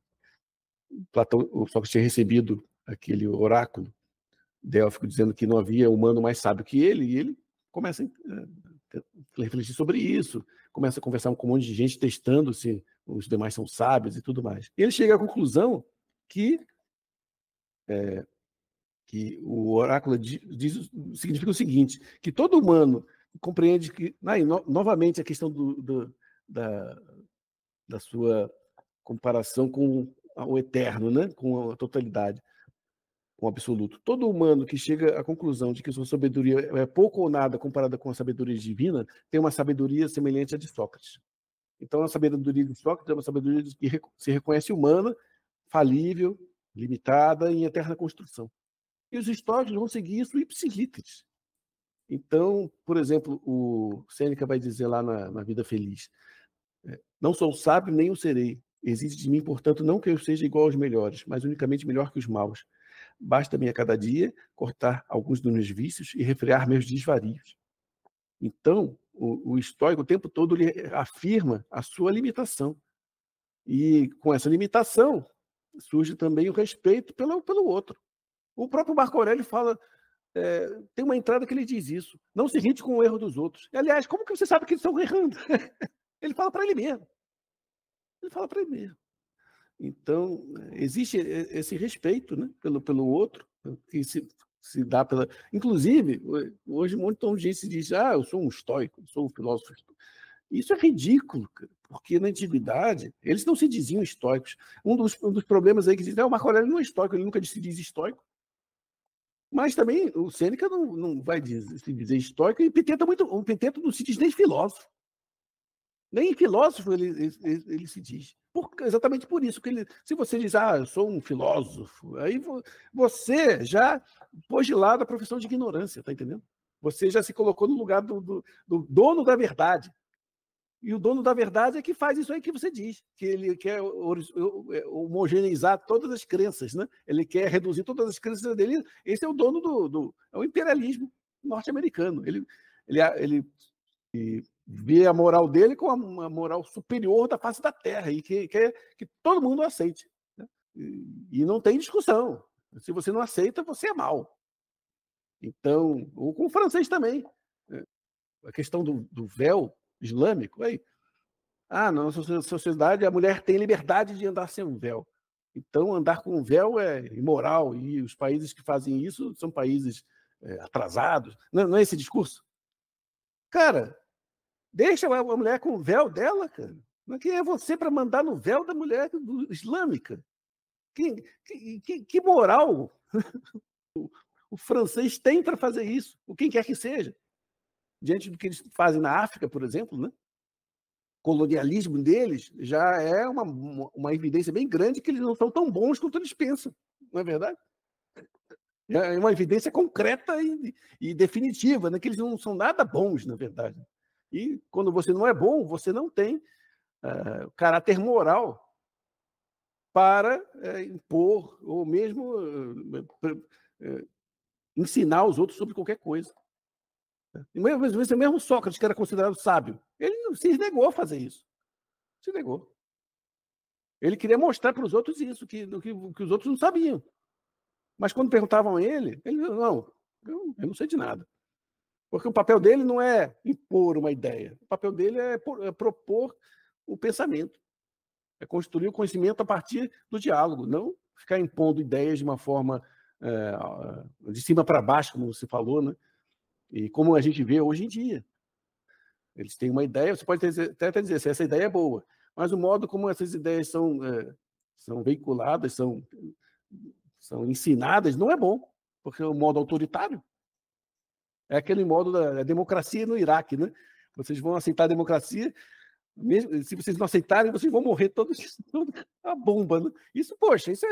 O Sócrates tinha recebido aquele oráculo délfico dizendo que não havia humano mais sábio que ele, e ele começa a refletir sobre isso, começa a conversar com um monte de gente testando se os demais são sábios e tudo mais. E ele chega à conclusão que o oráculo significa o seguinte, que todo humano compreende que, novamente, a questão da sua comparação com o eterno, né? Com a totalidade, com o absoluto. Todo humano que chega à conclusão de que sua sabedoria é pouco ou nada comparada com a sabedoria divina, tem uma sabedoria semelhante à de Sócrates. Então, a sabedoria de Sócrates é uma sabedoria que se reconhece humana, falível, limitada e em eterna construção. E os históricos vão seguir isso ipsis literis. Então, por exemplo, o Sêneca vai dizer lá na Vida Feliz, não sou sábio nem o serei. Exige de mim, portanto, não que eu seja igual aos melhores, mas unicamente melhor que os maus. Basta-me a cada dia cortar alguns dos meus vícios e refrear meus desvarios. Então, o estoico, o tempo todo, ele afirma a sua limitação. E com essa limitação, surge também o respeito pelo outro. O próprio Marco Aurélio fala, tem uma entrada que ele diz isso, não se irrite com o erro dos outros. E, aliás, como que você sabe que eles estão errando? Ele fala para ele mesmo. Ele fala para ele mesmo. Então, existe esse respeito, né, pelo outro, que se dá pela... Inclusive, hoje um montão de gente se diz, eu sou um estoico, sou um filósofo. Isso é ridículo, porque na antiguidade eles não se diziam estoicos. Um dos problemas aí que dizem, o Marco Aurélio não é estoico, ele nunca se diz estoico. Mas também o Sêneca não vai se dizer estoico, e o Epiteto não se diz nem filósofo. Nem filósofo ele se diz. Exatamente por isso. Se você diz, eu sou um filósofo, aí você já pôs de lado a profissão de ignorância, tá entendendo? Você já se colocou no lugar do dono da verdade. E o dono da verdade é que faz isso aí que você diz, que ele quer homogeneizar todas as crenças, né? Ele quer reduzir todas as crenças dele. Esse é o dono é o imperialismo norte-americano. Ele vê a moral dele como uma moral superior da face da Terra e quer que todo mundo aceite, né? E não tem discussão. Se você não aceita, você é mau. Então, ou com o francês também. A questão do véu islâmico, aí, na nossa sociedade a mulher tem liberdade de andar sem um véu. Então, andar com um véu é imoral, e os países que fazem isso são países atrasados. Não é esse discurso? Cara, deixa a mulher com o véu dela, cara. Quem é você para mandar no véu da mulher islâmica? Que moral o francês tem para fazer isso? Ou quem quer que seja? Diante do que eles fazem na África, por exemplo, né? O colonialismo deles já é uma evidência bem grande que eles não são tão bons quanto eles pensam, não é verdade? É uma evidência concreta e definitiva, né? Que eles não são nada bons, na verdade. E quando você não é bom, você não tem caráter moral para impor ou mesmo ensinar os outros sobre qualquer coisa. E mesmo Sócrates, que era considerado sábio, ele se negou a fazer isso. Se negou. Ele queria mostrar para os outros isso, que os outros não sabiam. Mas quando perguntavam a ele não, eu não sei de nada. Porque o papel dele não é impor uma ideia. O papel dele é propor o pensamento. É construir o conhecimento a partir do diálogo, não ficar impondo ideias de uma forma de cima para baixo, como você falou, né? E como a gente vê hoje em dia. Eles têm uma ideia, você pode até dizer se essa ideia é boa, mas o modo como essas ideias são veiculadas, são ensinadas, não é bom, porque é o modo autoritário. É aquele modo da democracia no Iraque, né? Vocês vão aceitar a democracia, mesmo, se vocês não aceitarem, vocês vão morrer todos a bomba, né? Isso, poxa, isso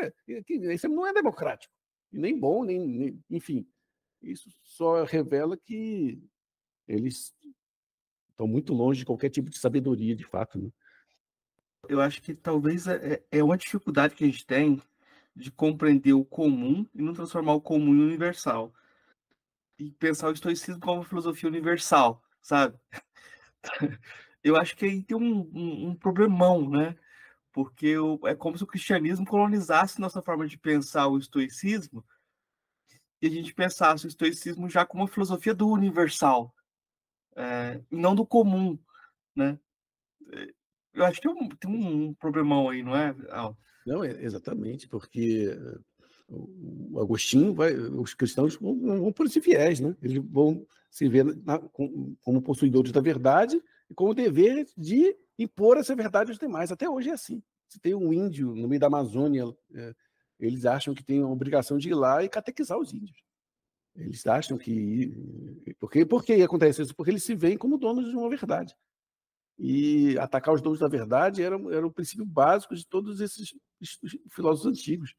não é democrático, e nem bom, nem enfim. Isso só revela que eles estão muito longe de qualquer tipo de sabedoria, de fato, né? Eu acho que talvez é uma dificuldade que a gente tem de compreender o comum e não transformar o comum em universal. E pensar o estoicismo como uma filosofia universal, sabe? Eu acho que aí tem um problemão, né? Porque é como se o cristianismo colonizasse nossa forma de pensar o estoicismo e a gente pensasse o estoicismo já como uma filosofia do universal, e não do comum, né? Eu acho que tem um problemão aí, não é, Al? Não, exatamente, porque o Agostinho os cristãos vão por esse viés, né? Eles vão se ver como possuidores da verdade e com o dever de impor essa verdade aos demais. Até hoje é assim. Se tem um índio no meio da Amazônia, eles acham que tem a obrigação de ir lá e catequizar os índios. Eles acham que... Por que acontece isso? Porque eles se veem como donos de uma verdade. E atacar os donos da verdade era o princípio básico de todos esses filósofos antigos.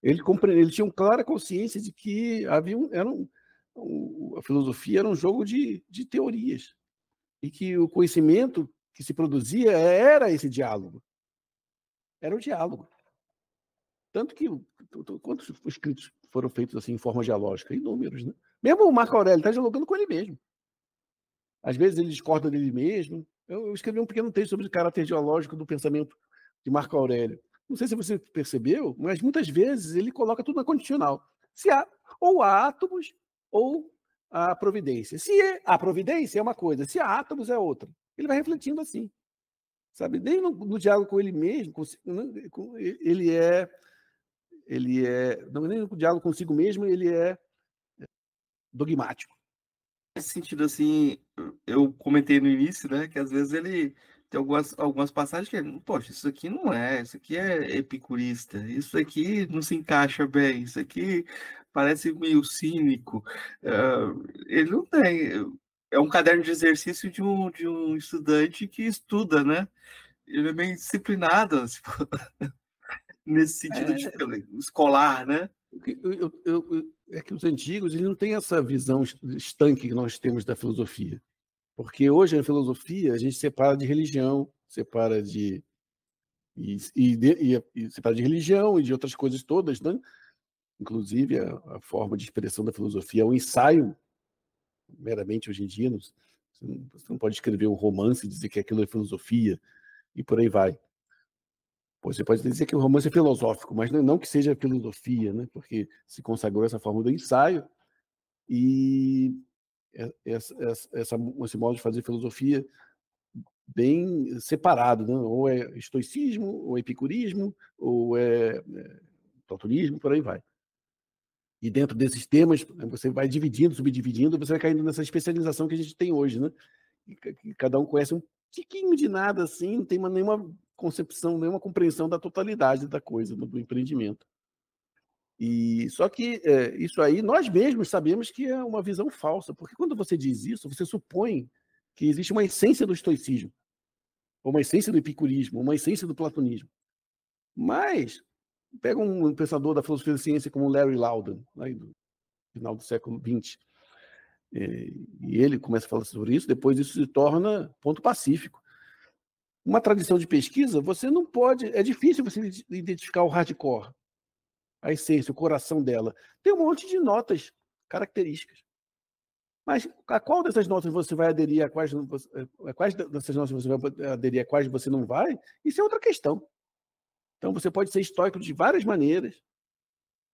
Ele tinha uma clara consciência de que a filosofia era um jogo de teorias e que o conhecimento que se produzia era esse diálogo. Era o diálogo. Tanto que quantos escritos foram feitos assim em forma dialógica? Inúmeros, né? Mesmo o Marco Aurélio está dialogando com ele mesmo. Às vezes ele discorda dele mesmo. Eu escrevi um pequeno texto sobre o caráter dialógico do pensamento de Marco Aurélio. Não sei se você percebeu, mas muitas vezes ele coloca tudo na condicional. Se há ou há átomos ou há providência. Se há providência é uma coisa, se há átomos é outra. Ele vai refletindo assim, sabe? Nem no diálogo com ele mesmo, nem no diálogo consigo mesmo ele é dogmático. Nesse sentido, assim, eu comentei no início, né, que às vezes ele tem algumas passagens que, poxa, isso aqui não é, isso aqui é epicurista, isso aqui não se encaixa bem, isso aqui parece meio cínico. Ele não tem. É um caderno de exercício de um estudante que estuda, né? Ele é bem disciplinado, assim, nesse sentido de escolar, né? É que os antigos eles não têm essa visão estanque que nós temos da filosofia. Porque hoje na filosofia a gente separa de religião, separa separa de religião e de outras coisas todas, né? Inclusive a forma de expressão da filosofia é um ensaio, meramente hoje em dia. Você não pode escrever um romance e dizer que aquilo é filosofia e por aí vai. Você pode dizer que o romance é filosófico, mas não que seja filosofia, né? Porque se consagrou essa forma do ensaio e esse modo de fazer filosofia bem separado, né? Ou é estoicismo, ou é epicurismo, ou é platonismo, por aí vai. E dentro desses temas, você vai dividindo, subdividindo, você vai caindo nessa especialização que a gente tem hoje, né? E cada um conhece um tiquinho de nada, assim, não tem nenhuma concepção, nenhuma compreensão da totalidade da coisa, do empreendimento. E só que isso aí nós mesmos sabemos que é uma visão falsa, porque quando você diz isso, você supõe que existe uma essência do estoicismo, ou uma essência do epicurismo, ou uma essência do platonismo. Mas pega um pensador da filosofia da ciência como Larry Laudan, lá do final do século XX, e ele começa a falar sobre isso, depois isso se torna ponto pacífico. Uma tradição de pesquisa, você não pode, é difícil você identificar o hardcore, a essência, o coração dela. Tem um monte de notas características. Mas a qual dessas notas você vai aderir, a quais dessas notas você vai aderir, a quais você não vai? Isso é outra questão. Então, você pode ser estoico de várias maneiras,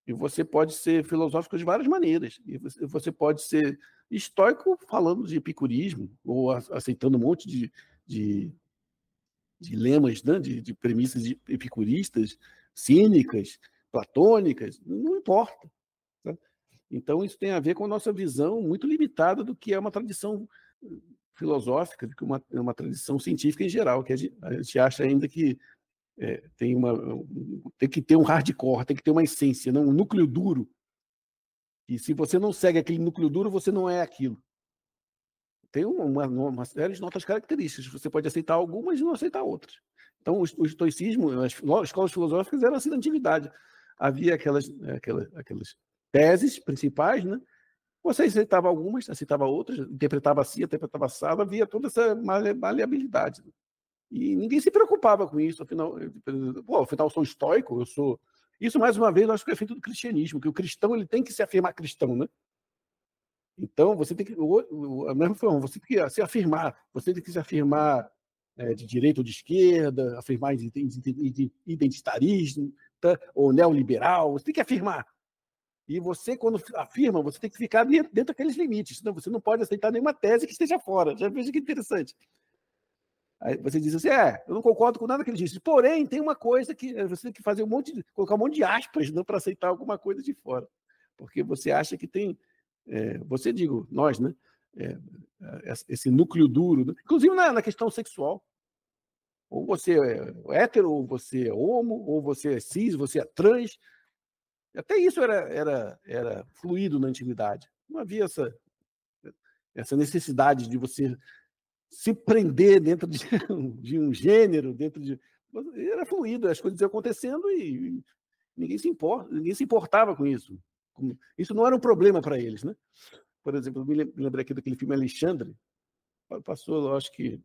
e você pode ser filosófico de várias maneiras. E você pode ser estoico falando de epicurismo, ou aceitando um monte de lemas, né? de premissas epicuristas, cínicas, platônicas, não importa. Tá? Então, isso tem a ver com a nossa visão muito limitada do que é uma tradição filosófica, do que uma tradição científica em geral, que a gente acha ainda que tem que ter um hardcore, tem que ter uma essência, não um núcleo duro. E se você não segue aquele núcleo duro, você não é aquilo. Tem uma série de notas características. Você pode aceitar algumas e não aceitar outras. Então, o estoicismo, as escolas filosóficas eram assim na antiguidade. Havia aquelas teses principais, né? Você aceitava algumas, aceitava outras, interpretava assim, interpretava assado, havia toda essa maleabilidade. E ninguém se preocupava com isso. Afinal, eu sou estoico, eu sou... Isso, mais uma vez, eu acho que é feito do cristianismo, que o cristão ele tem que se afirmar cristão, né? Então, você tem que, a mesma forma, você tem que se afirmar, você tem que se afirmar de direita ou de esquerda, afirmar identitarismo, tá? Ou neoliberal, você tem que afirmar. E você, quando afirma, você tem que ficar dentro daqueles limites, senão você não pode aceitar nenhuma tese que esteja fora. Já veja que interessante. Aí você diz assim, eu não concordo com nada que ele disse, porém, tem uma coisa que você tem que fazer colocar um monte de aspas, né, para aceitar alguma coisa de fora. Porque você acha que tem... nós, né? Esse núcleo duro, né? Inclusive na questão sexual. Ou você é hétero, ou você é homo, ou você é cis, você é trans. Até isso era fluido na antiguidade. Não havia essa necessidade de você se prender dentro de um gênero, era fluido, as coisas iam acontecendo e ninguém se importava com isso. Isso não era um problema para eles, né? Por exemplo, eu me lembrei aqui daquele filme Alexandre, passou, acho que,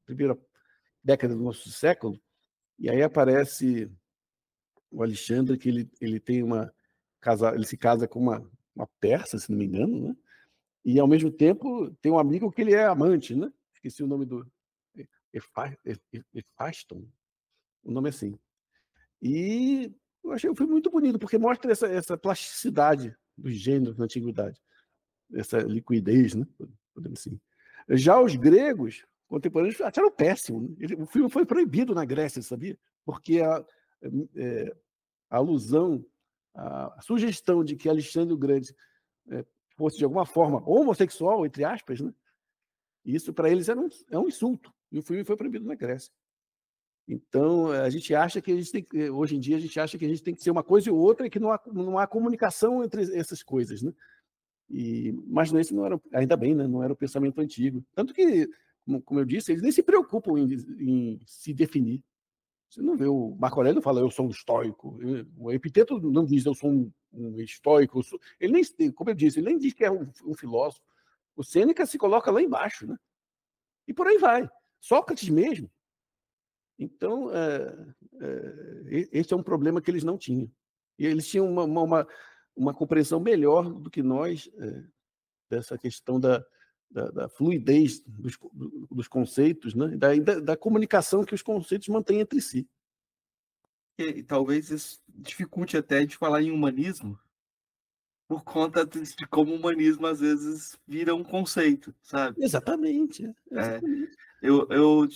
primeira década do nosso século, e aí aparece o Alexandre, que ele tem ele se casa com uma persa, se não me engano, né? E ao mesmo tempo tem um amigo que ele é amante, né? Esqueci o nome do Efaston, o nome é assim. E eu achei o filme muito bonito, porque mostra essa plasticidade dos gêneros na antiguidade, essa liquidez, né? Podemos assim. Já os gregos contemporâneos acharam péssimo. Né? O filme foi proibido na Grécia, sabia? Porque a alusão, a sugestão de que Alexandre o Grande fosse de alguma forma homossexual, entre aspas, né? Isso para eles é um insulto. E o filme foi proibido na Grécia. Então, a gente acha que hoje em dia, a gente acha que a gente tem que ser uma coisa e outra e que não há comunicação entre essas coisas, né? Mas esse não era, ainda bem, né? Não era o pensamento antigo. Tanto que, como eu disse, eles nem se preocupam em se definir. Você não vê o Marco Aurélio fala, eu sou um estoico. O Epiteto não diz, eu sou um estoico. Ele nem, como eu disse, ele nem diz que é um filósofo. O Sêneca se coloca lá embaixo, né? E por aí vai. Sócrates mesmo. Então, esse é um problema que eles não tinham. E eles tinham uma compreensão melhor do que nós dessa questão da fluidez dos conceitos, né? Da comunicação que os conceitos mantêm entre si. E talvez isso dificulte até de falar em humanismo, por conta de como o humanismo às vezes vira um conceito, sabe? Exatamente. Eu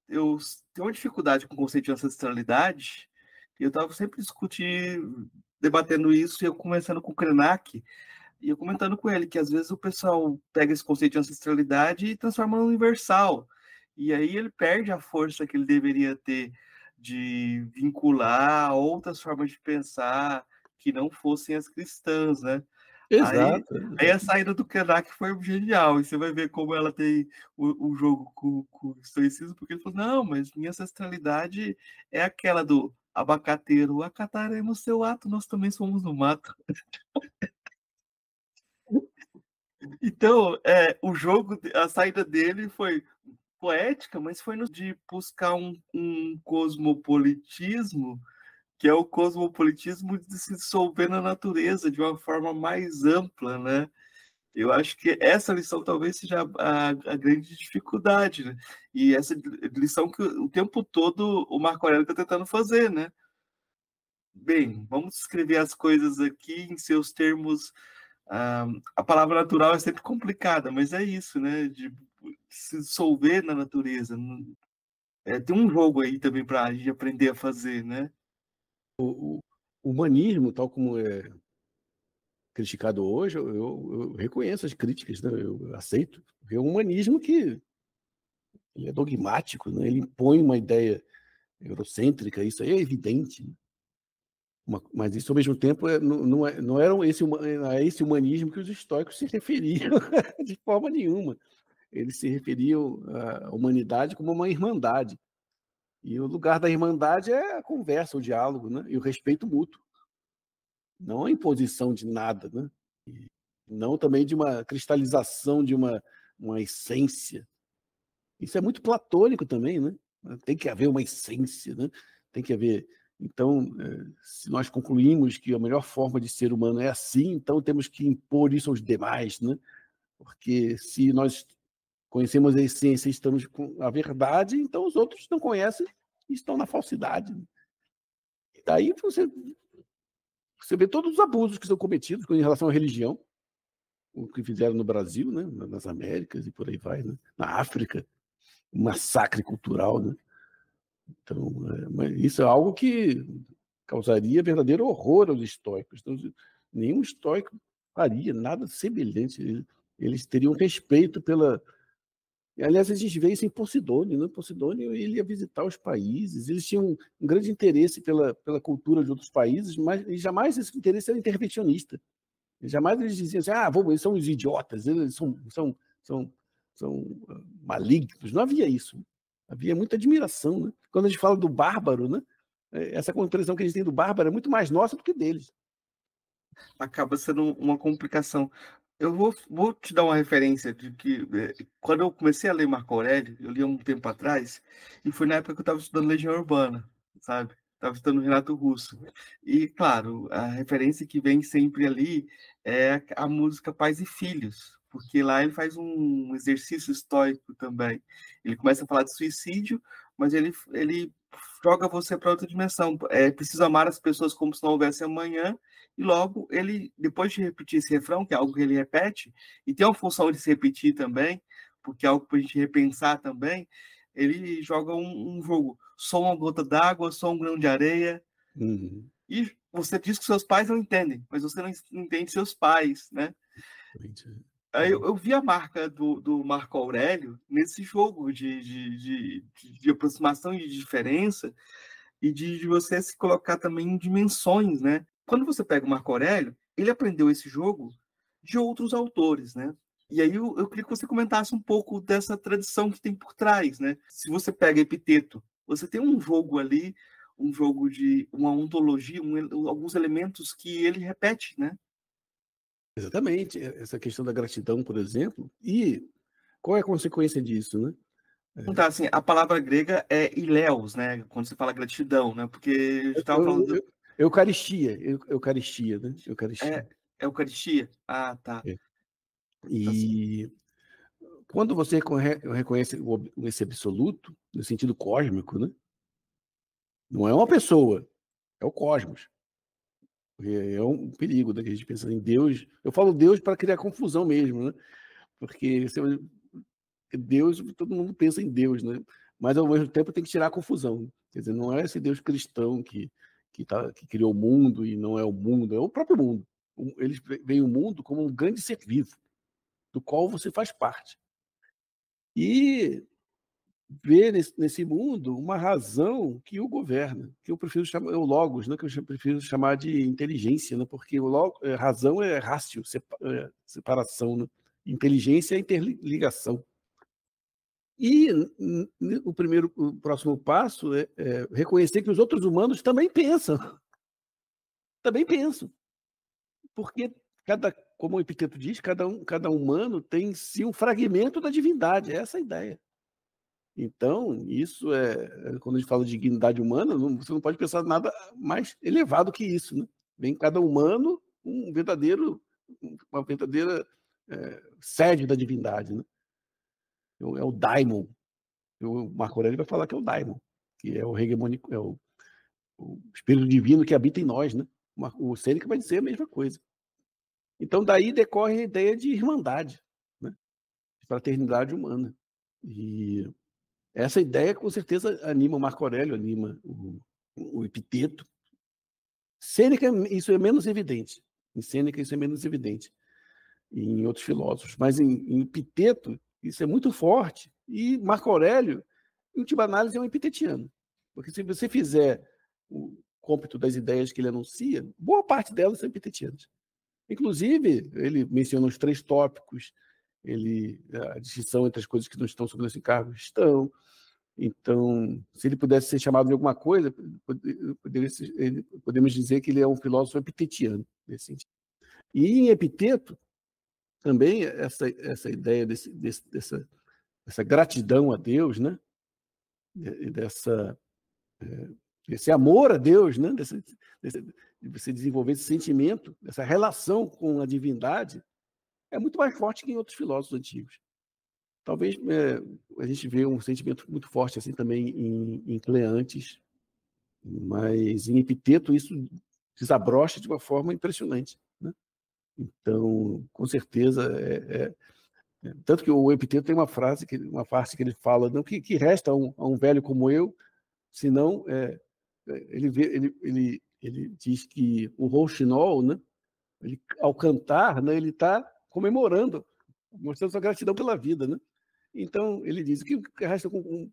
tenho uma dificuldade com o conceito de ancestralidade, e eu estava sempre discutindo, debatendo isso, e eu conversando com o Krenak, e eu comentando com ele que às vezes o pessoal pega esse conceito de ancestralidade e transforma no universal. E aí ele perde a força que ele deveria ter de vincular outras formas de pensar que não fossem as cristãs, né? Aí, Exato. aí a saída do Krenak foi genial. E você vai ver como ela tem o jogo com o estoicismo, porque ele falou: não, mas minha ancestralidade é aquela do abacateiro. Acataremos seu ato, nós também somos no mato. Então, o jogo, a saída dele foi poética, mas foi no de buscar um cosmopolitismo, que é o cosmopolitismo de se dissolver na natureza de uma forma mais ampla, né? Eu acho que essa lição talvez seja a grande dificuldade, né? E essa lição que o tempo todo o Marco Aurélio está tentando fazer, né? Bem, vamos escrever as coisas aqui em seus termos. A palavra natural é sempre complicada, mas é isso, né? De se dissolver na natureza. Tem um jogo aí também para a gente aprender a fazer, né? O humanismo, tal como é criticado hoje, eu reconheço as críticas, né? Eu aceito. Porque é um humanismo que ele é dogmático, né? Ele impõe uma ideia eurocêntrica, isso aí é evidente. Né? Mas isso, ao mesmo tempo, não era a esse humanismo que os estoicos se referiam de forma nenhuma. Eles se referiam à humanidade como uma irmandade. E o lugar da irmandade é a conversa, o diálogo, né? E o respeito mútuo. Não a imposição de nada, né? E não também de uma cristalização de uma essência. Isso é muito platônico também, né? Tem que haver uma essência, né? Tem que haver. Então, se nós concluímos que a melhor forma de ser humano é assim, então temos que impor isso aos demais, né? Porque se nós conhecemos a essência e estamos com a verdade, então os outros não conhecem e estão na falsidade. Né? E daí você vê todos os abusos que são cometidos em relação à religião, o que fizeram no Brasil, né? Nas Américas e por aí vai, né? Na África, um massacre cultural, né? Então, mas isso é algo que causaria verdadeiro horror aos estoicos. Então, nenhum estoico faria nada semelhante. Eles teriam respeito pela. Aliás, a gente vê isso em Posidônio. Né? Posidônio ele ia visitar os países, eles tinham um grande interesse pela cultura de outros países, mas jamais esse interesse era intervencionista. Jamais eles diziam assim: eles são os idiotas, eles são malignos. Não havia isso. Havia muita admiração. Né? Quando a gente fala do bárbaro, né? Essa compreensão que a gente tem do bárbaro é muito mais nossa do que deles. Acaba sendo uma complicação. Eu vou te dar uma referência de que quando eu comecei a ler Marco Aurélio, eu li há um tempo atrás, e foi na época que eu estava estudando Legião Urbana, sabe? Estava estudando Renato Russo. E, claro, a referência que vem sempre ali é a música Pais e Filhos, porque lá ele faz um exercício estoico também. Ele começa a falar de suicídio, mas ele joga você para outra dimensão. É preciso amar as pessoas como se não houvesse amanhã, e logo ele, depois de repetir esse refrão, que é algo que ele repete, e tem uma função de se repetir também, porque é algo para a gente repensar também, ele joga um jogo. Sou uma gota d'água, sou um grão de areia. Uhum. E você diz que seus pais não entendem, mas você não entende seus pais, né? Aí eu vi a marca do Marco Aurélio nesse jogo de aproximação e de diferença, e de você se colocar também em dimensões, né? Quando você pega o Marco Aurélio, ele aprendeu esse jogo de outros autores, né? E aí eu queria que você comentasse um pouco dessa tradição que tem por trás, né? Se você pega Epiteto, você tem um jogo ali, um jogo de uma ontologia, alguns elementos que ele repete, né? Exatamente. Essa questão da gratidão, por exemplo. E qual é a consequência disso, né? Então, assim, a palavra grega é ileos, né? Quando você fala gratidão, né? Porque a gente estava falando Eucaristia, né? é Eucaristia. Eucaristia. Ah, tá. É. Tá certo. E quando você reconhece esse absoluto, no sentido cósmico, né? Não é uma pessoa, é o cosmos. É um perigo da que a gente pensa em Deus. Eu falo Deus para criar confusão mesmo, né? Porque Deus, todo mundo pensa em Deus, né? Mas ao mesmo tempo tem que tirar a confusão. Quer dizer, não é esse Deus cristão que criou o mundo e não é o mundo, é o próprio mundo. Eles veem o mundo como um grande ser vivo, do qual você faz parte. E vê nesse mundo uma razão que o governa, que eu prefiro chamar o logos, né, que eu prefiro chamar de inteligência, né, porque razão é rácio, separação, né? Inteligência é interligação. E o próximo passo é reconhecer que os outros humanos também pensam, porque como o Epiteto diz, cada humano tem em si um fragmento da divindade, é essa a ideia. Então, isso quando a gente fala de dignidade humana, você não pode pensar nada mais elevado que isso, né? Vem cada humano uma verdadeira sede da divindade, né? É o daimon. O Marco Aurélio vai falar que é o daimon, que é o hegemônico, o espírito divino que habita em nós, né? O Sêneca vai dizer a mesma coisa. Então, daí decorre a ideia de irmandade, né? De fraternidade humana. E essa ideia, com certeza, anima o Marco Aurélio, anima o Epiteto. Sêneca, isso é menos evidente. Em Sêneca, isso é menos evidente. E em outros filósofos. Mas em Epiteto, isso é muito forte. E Marco Aurélio, em última análise, é um epitetiano. Porque se você fizer o cômputo das ideias que ele anuncia, boa parte delas são epitetianas. Inclusive, ele menciona os 3 tópicos, a distinção entre as coisas que não estão sob nosso encargo estão. Então, se ele pudesse ser chamado de alguma coisa, podemos dizer que ele é um filósofo epitetiano, nesse sentido. E em Epiteto, também essa ideia dessa gratidão a Deus, né? Desse amor a Deus, né? De você desenvolver esse sentimento, essa relação com a divindade, é muito mais forte que em outros filósofos antigos. Talvez a gente vê um sentimento muito forte assim também em Cleantes, mas em Epiteto isso desabrocha de uma forma impressionante, né? Então, com certeza, tanto que o Epiteto tem uma parte que ele fala, não que resta a um velho como eu, senão ele diz que o rouxinol, né, ao cantar, né, ele está comemorando, mostrando sua gratidão pela vida, né? Então, ele diz, o que resta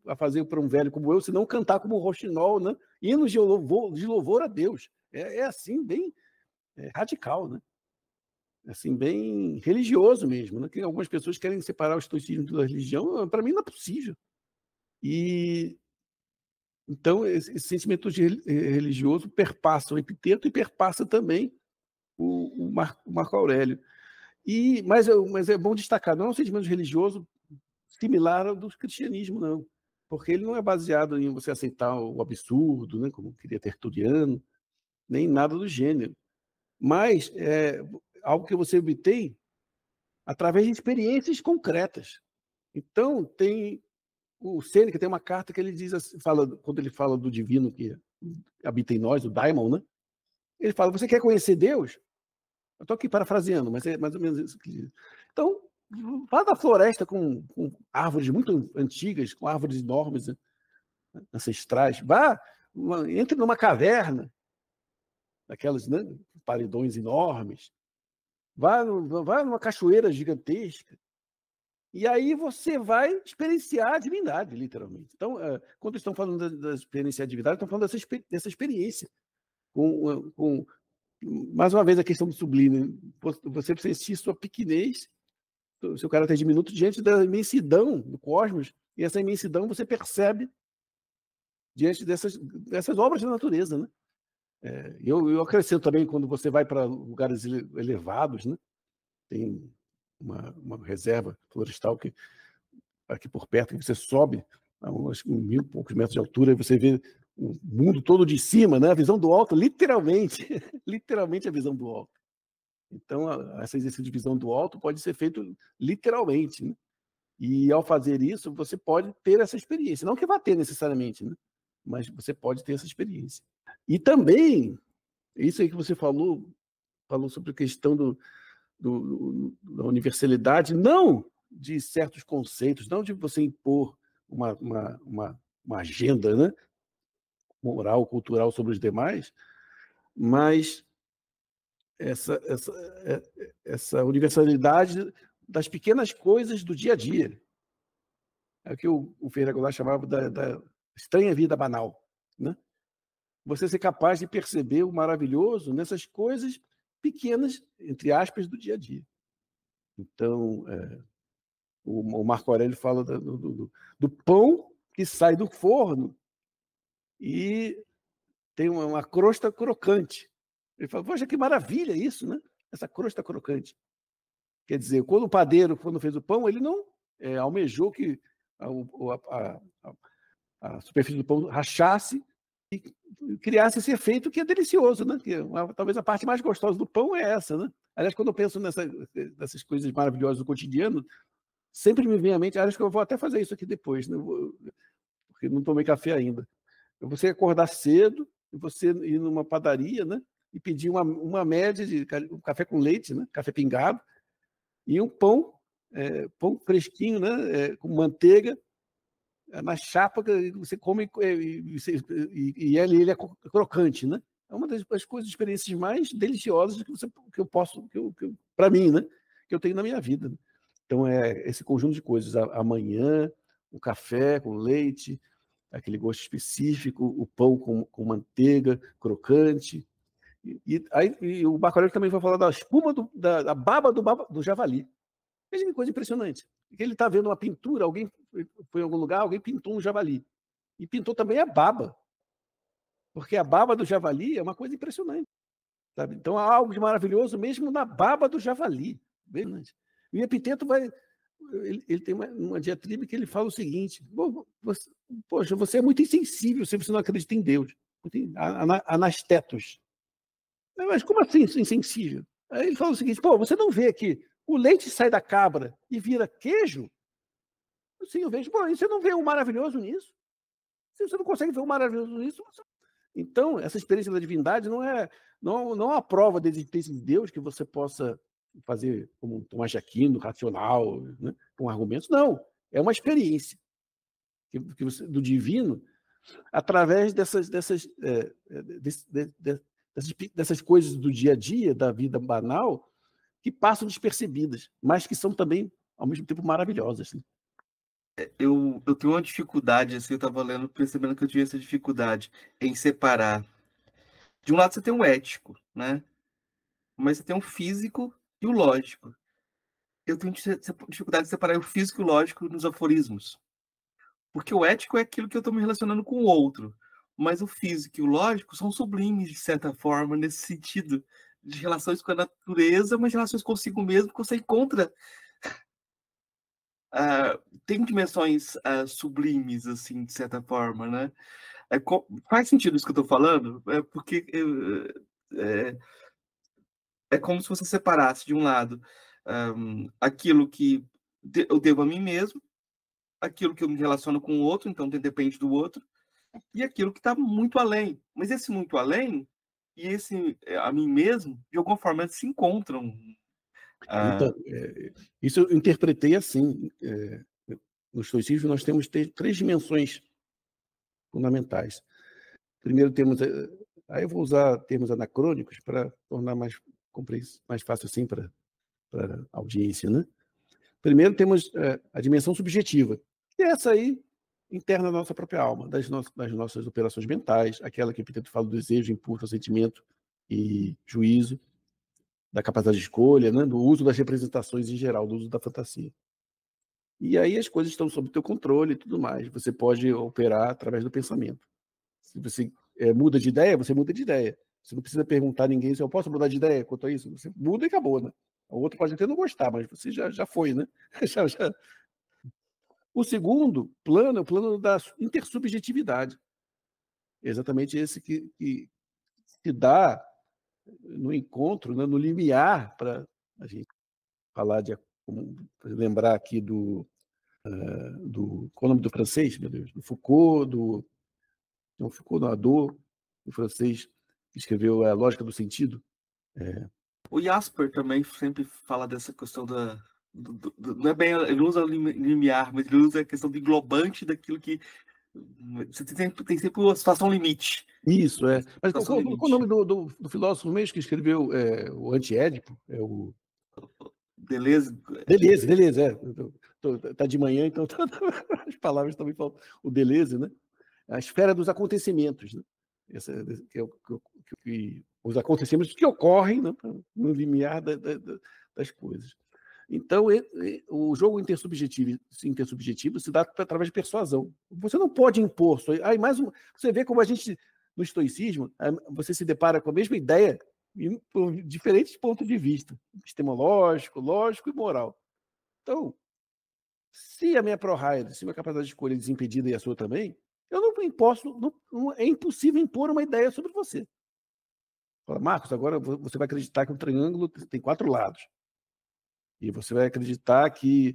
a fazer para um velho como eu, se não cantar como o rouxinol, né? Hinos de louvor a Deus. É assim, bem radical, né? Assim, bem religioso mesmo, né? Que algumas pessoas querem separar o estoicismo da religião, para mim não é possível. E então, esse sentimento religioso perpassa o Epiteto e perpassa também o Marco Aurélio. Mas é bom destacar, não é um sentimento religioso similar ao do cristianismo, não. Porque ele não é baseado em você aceitar o absurdo, né, como queria Tertuliano, nem nada do gênero. Mas é algo que você obtém através de experiências concretas. Então, o Sêneca tem uma carta que ele diz assim, quando ele fala do divino que habita em nós, o daimon, né? Ele fala, você quer conhecer Deus? Eu estou aqui parafraseando, mas é mais ou menos isso que ele diz. Então, vá da floresta com árvores muito antigas, com árvores enormes, né, ancestrais. Entre numa caverna, daquelas, né, paredões enormes. Vá numa cachoeira gigantesca. E aí você vai experienciar a divindade, literalmente. Então, quando estão falando da experienciar a divindade, estão falando dessa experiência. Mais uma vez, a questão do sublime. Você precisa sentir sua pequenez, seu caráter diminuto diante da imensidão do cosmos, e essa imensidão você percebe diante dessas obras da natureza, né? Eu acrescento também quando você vai para lugares elevados, né? Tem uma reserva florestal aqui por perto, que você sobe a uns 1.000 e poucos metros de altura, e você vê o mundo todo de cima, né? A visão do alto, literalmente, literalmente a visão do alto. Então, esse exercício de visão do alto pode ser feito literalmente, né? E ao fazer isso, você pode ter essa experiência. Não que vá ter necessariamente, né? Mas você pode ter essa experiência. E também, isso aí que você falou sobre a questão da universalidade. Não! de certos conceitos, não de você impor uma agenda, né, moral, cultural sobre os demais, mas essa universalidade das pequenas coisas do dia a dia. É o que o Ferreira Goulart chamava da estranha vida banal, né? Você ser capaz de perceber o maravilhoso nessas coisas pequenas, entre aspas, do dia a dia. Então, o Marco Aurélio fala do pão que sai do forno e tem uma crosta crocante. Ele fala, poxa, que maravilha isso, né? Essa crosta crocante. Quer dizer, quando o padeiro, quando fez o pão, ele não almejou que a superfície do pão rachasse e criasse esse efeito que é delicioso, né? Que talvez a parte mais gostosa do pão é essa, né? Aliás, quando eu penso nessas coisas maravilhosas do cotidiano, sempre me vem à mente, acho que eu vou até fazer isso aqui depois, né? Porque não tomei café ainda. Você acordar cedo e você ir numa padaria, né? E pedir uma média de um café com leite, né? Café pingado, e um pão, pão fresquinho, né? Com manteiga, na chapa que você come e ele é crocante, né? É uma das coisas, experiências mais deliciosas que eu posso, para mim, né? Que eu tenho na minha vida. Né? Então, esse conjunto de coisas. Amanhã, o café com leite, aquele gosto específico, o pão com manteiga, crocante. E o Bacalhau também vai falar da espuma da baba do javali. Veja que coisa impressionante. Ele está vendo uma pintura, alguém foi em algum lugar, alguém pintou um javali. E pintou também a baba. Porque a baba do javali é uma coisa impressionante. Sabe? Então há algo de maravilhoso mesmo na baba do javali. E o Epiteto ele tem uma diatribe que ele fala o seguinte: poxa, você é muito insensível se você não acredita em Deus. Anastetos. Mas como assim insensível? Aí ele fala o seguinte: você não vê que o leite sai da cabra e vira queijo? Sim, eu vejo. E você não vê o maravilhoso nisso? Se você não consegue ver o maravilhoso nisso, então essa experiência da divindade não é a prova da existência de Deus que você possa fazer como um Tomás de Aquino, racional, né, com argumentos. Não, é uma experiência do divino através dessas coisas do dia a dia, da vida banal, que passam despercebidas, mas que são também, ao mesmo tempo, maravilhosas. Né? Eu tenho uma dificuldade, assim, eu estava lendo, percebendo que eu tinha essa dificuldade em separar. De um lado você tem o ético, né? Mas você tem o físico e o lógico. Eu tenho dificuldade de separar o físico e o lógico nos aforismos. Porque o ético é aquilo que eu estou me relacionando com o outro. Mas o físico e o lógico são sublimes, de certa forma, nesse sentido de relações com a natureza, mas relações consigo mesmo que você encontra. Tem dimensões sublimes, assim, de certa forma, né? Faz sentido isso que eu estou falando? Porque é como se você separasse, de um lado, aquilo que eu devo a mim mesmo, aquilo que eu me relaciono com o outro, então depende do outro, e aquilo que está muito além. Mas esse muito além e esse a mim mesmo, de alguma forma, eles se encontram. Então, isso eu interpretei assim. No estoicismo, nós temos três dimensões fundamentais. Primeiro, aí eu vou usar termos anacrônicos para tornar mais fácil assim para a audiência, né? Primeiro, temos a dimensão subjetiva, que é essa aí, interna da nossa própria alma, das nossas operações mentais, aquela que Epiteto fala do desejo, impulso, sentimento e juízo, da capacidade de escolha, né? Do uso das representações em geral, do uso da fantasia. E aí as coisas estão sob o teu controle e tudo mais. Você pode operar através do pensamento. Se você muda de ideia, você muda de ideia. Você não precisa perguntar a ninguém se eu posso mudar de ideia quanto a isso. Você muda e acabou, né? O outro pode até não gostar, mas você já foi, né? já. O segundo plano é o plano da intersubjetividade. É exatamente esse que se dá no encontro, né? No limiar, para a gente falar lembrar aqui qual é o nome do francês, meu Deus? Do Foucault, Foucault não, Adorno, o francês que escreveu A Lógica do Sentido. O Jasper também sempre fala dessa questão não é bem, ele usa limiar, mas ele usa a questão do englobante daquilo que você tem sempre uma situação limite. Isso, é. Mas qual Situação o nome limite. do filósofo mesmo que escreveu o Anti-Édipo? Beleza? Deleuze, é. Tá de manhã, então as palavras também falam. O Deleuze, né? A esfera dos acontecimentos, né? Os acontecimentos que ocorrem, né, no limiar das coisas. Então, o jogo intersubjetivo se dá através de persuasão. Você não pode impor. Você vê como a gente, no estoicismo, você se depara com a mesma ideia por diferentes pontos de vista, epistemológico, lógico e moral. Então, se a minha pro-raio, se a minha capacidade de escolha é desimpedida e a sua também, eu não posso, é impossível impor uma ideia sobre você. Fala, Marcos, agora você vai acreditar que um triângulo tem 4 lados. E você vai acreditar que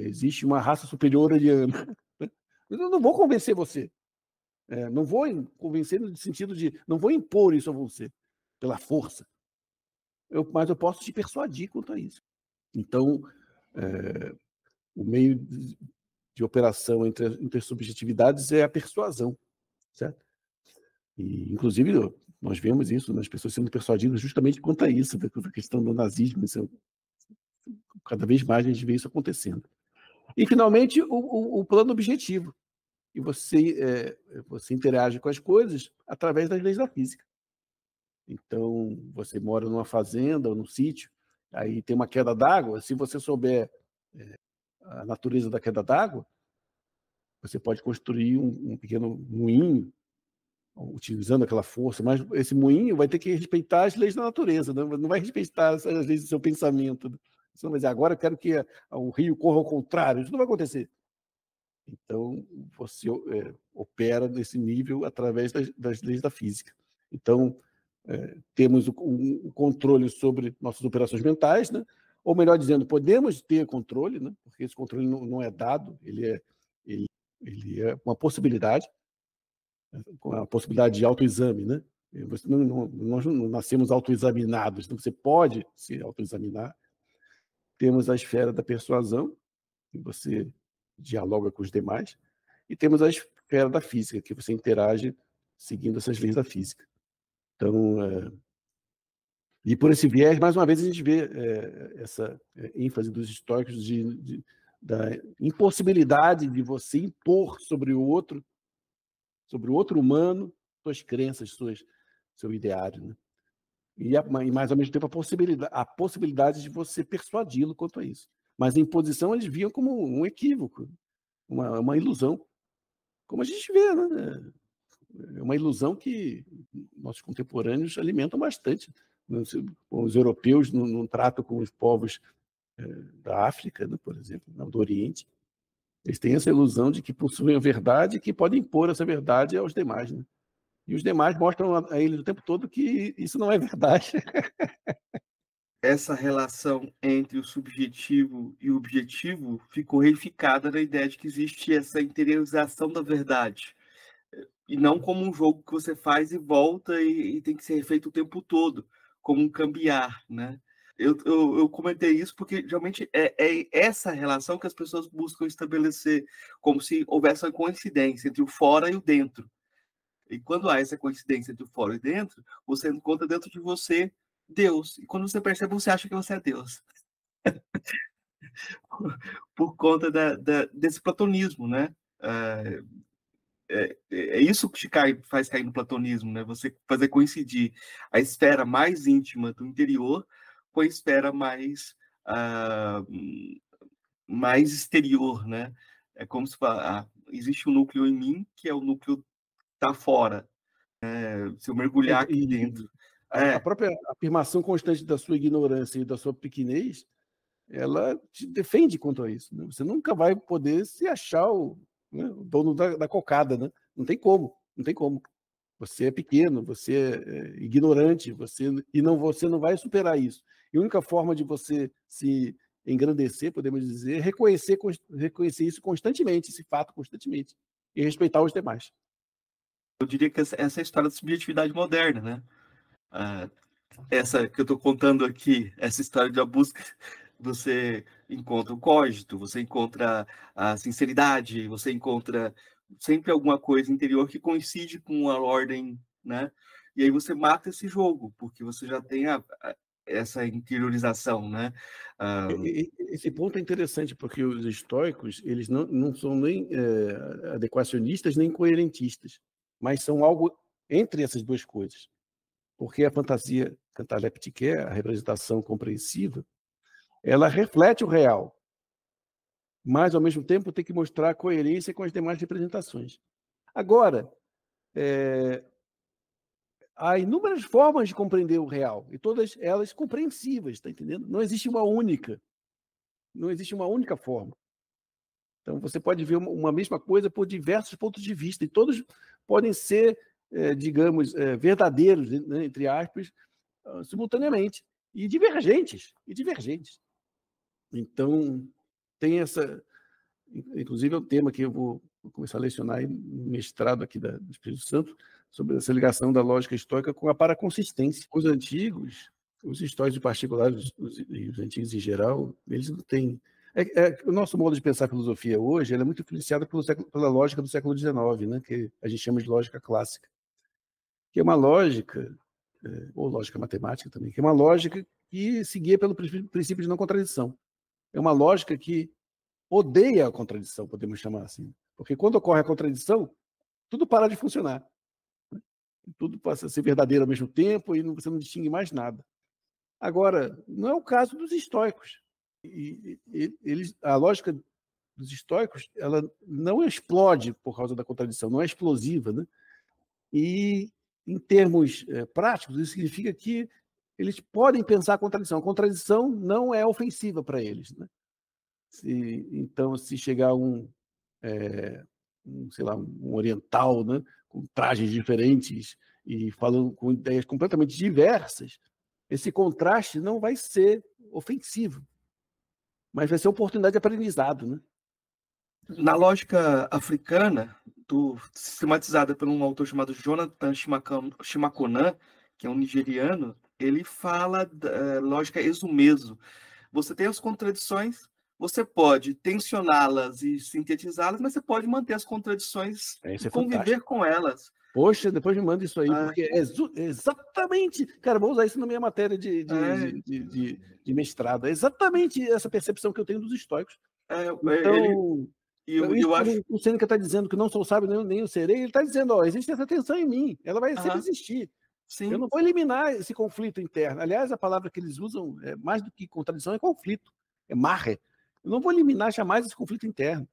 existe uma raça superior ariana. Eu não vou convencer você. Não vou convencer no sentido de... Não vou impor isso a você, pela força. Mas eu posso te persuadir quanto a isso. Então, o meio de operação entre as subjetividades é a persuasão, certo? E, inclusive, nós vemos isso nas pessoas sendo persuadidas justamente quanto a isso, da questão do nazismo. Cada vez mais a gente vê isso acontecendo. E, finalmente, o plano objetivo. E você interage com as coisas através das leis da física. Então, você mora numa fazenda ou num sítio, aí tem uma queda d'água, se você souber a natureza da queda d'água, você pode construir um pequeno moinho, utilizando aquela força, mas esse moinho vai ter que respeitar as leis da natureza, né? Não vai respeitar as leis do seu pensamento. Você não vai dizer, agora eu quero que o rio corra ao contrário. Isso não vai acontecer. Então, você opera nesse nível através das leis da física. Então, temos o controle sobre nossas operações mentais, né? Ou melhor dizendo, podemos ter controle, né? Porque esse controle não é dado, ele é uma possibilidade, com a possibilidade de autoexame, né? Nós não nascemos autoexaminados, então você pode se autoexaminar. Temos a esfera da persuasão, que você dialoga com os demais, e temos a esfera da física, que você interage seguindo essas leis da física. Então, e por esse viés, mais uma vez, a gente vê essa ênfase dos históricos da impossibilidade de você impor sobre o outro humano, suas crenças, seu ideário, né? E mais ao mesmo tempo a possibilidade de você persuadi-lo quanto a isso. Mas a imposição eles viam como um equívoco, uma ilusão, como a gente vê, né? É uma ilusão que nossos contemporâneos alimentam bastante. Os europeus não tratam com os povos da África, né, por exemplo, do Oriente. Eles têm essa ilusão de que possuem a verdade e que podem impor essa verdade aos demais, né? E os demais mostram a eles o tempo todo que isso não é verdade. Essa relação entre o subjetivo e o objetivo ficou reificada na ideia de que existe essa interiorização da verdade. E não como um jogo que você faz e volta e tem que ser feito o tempo todo, como um cambiar, né? Eu comentei isso porque realmente é essa relação que as pessoas buscam estabelecer, como se houvesse uma coincidência entre o fora e o dentro. E quando há essa coincidência entre o fora e dentro, você encontra dentro de você Deus. E quando você percebe, você acha que você é Deus. Por conta desse platonismo, né? É isso que faz cair no platonismo, né? Você fazer coincidir a esfera mais íntima do interior com a esfera mais exterior, né? É como se fala, existe um núcleo em mim que é o núcleo que está fora. Se eu mergulhar aqui dentro. A própria afirmação constante da sua ignorância e da sua pequenez, ela te defende quanto a isso, né? Você nunca vai poder se achar o dono da cocada, né? Não tem como, não tem como. Você é pequeno, você é ignorante, você não vai superar isso. E a única forma de você se engrandecer, podemos dizer, é reconhecer isso constantemente, esse fato constantemente, e respeitar os demais. Eu diria que essa é a história da subjetividade moderna, né? Essa que eu estou contando aqui, essa história da busca você encontra o cógito, você encontra a sinceridade, você encontra sempre alguma coisa interior que coincide com a ordem, né? E aí você mata esse jogo, porque você já tem essa interiorização, né? Esse ponto é interessante, porque os estoicos eles não são nem adequacionistas nem coerentistas, mas são algo entre essas duas coisas. Porque a fantasia cataléptica, a representação compreensiva, ela reflete o real, mas, ao mesmo tempo, tem que mostrar coerência com as demais representações. Agora, há inúmeras formas de compreender o real, e todas elas compreensíveis, está entendendo? Não existe uma única forma. Então, você pode ver uma mesma coisa por diversos pontos de vista, e todos podem ser, digamos, verdadeiros, né, entre aspas, simultaneamente, e divergentes. Então, tem essa... Inclusive, é um tema que eu vou começar a lecionar no mestrado aqui do Espírito Santo, sobre essa ligação da lógica estoica com a paraconsistência. Os antigos, os estoicos em particular, os antigos em geral, eles não têm... o nosso modo de pensar a filosofia hoje é muito influenciado pela lógica do século XIX, né, que a gente chama de lógica clássica, que é uma lógica, ou lógica matemática também, que é uma lógica que seguia pelo princípio de não contradição. É uma lógica que odeia a contradição, podemos chamar assim. Porque quando ocorre a contradição, tudo para de funcionar. Tudo passa a ser verdadeiro ao mesmo tempo e você não distingue mais nada. Agora, não é o caso dos estoicos. A lógica dos estoicos, ela não explode por causa da contradição, não é explosiva, né? E, em termos práticos, isso significa que eles podem pensar a contradição. A contradição não é ofensiva para eles, né? Então, se chegar sei lá, um oriental, né, com trajes diferentes e falando com ideias completamente diversas, esse contraste não vai ser ofensivo, mas vai ser oportunidade de aprendizado, né? Na lógica africana, sistematizada por um autor chamado Jonathan Shimakonan, que é um nigeriano, ele fala da lógica exumeso. Você tem as contradições, você pode tensioná-las e sintetizá-las, mas você pode manter as contradições e conviver com elas. Poxa, depois me manda isso aí, porque é exatamente... Cara, vou usar isso na minha matéria de mestrado. É exatamente essa percepção que eu tenho dos estoicos. Então... eu acho... O Sêneca está dizendo que não sou sábio nem o serei, ele está dizendo, existe essa tensão em mim, ela vai sempre existir. Sim. Eu não vou eliminar esse conflito interno. Aliás, a palavra que eles usam, mais do que contradição, é conflito, é marre. Eu não vou eliminar jamais esse conflito interno.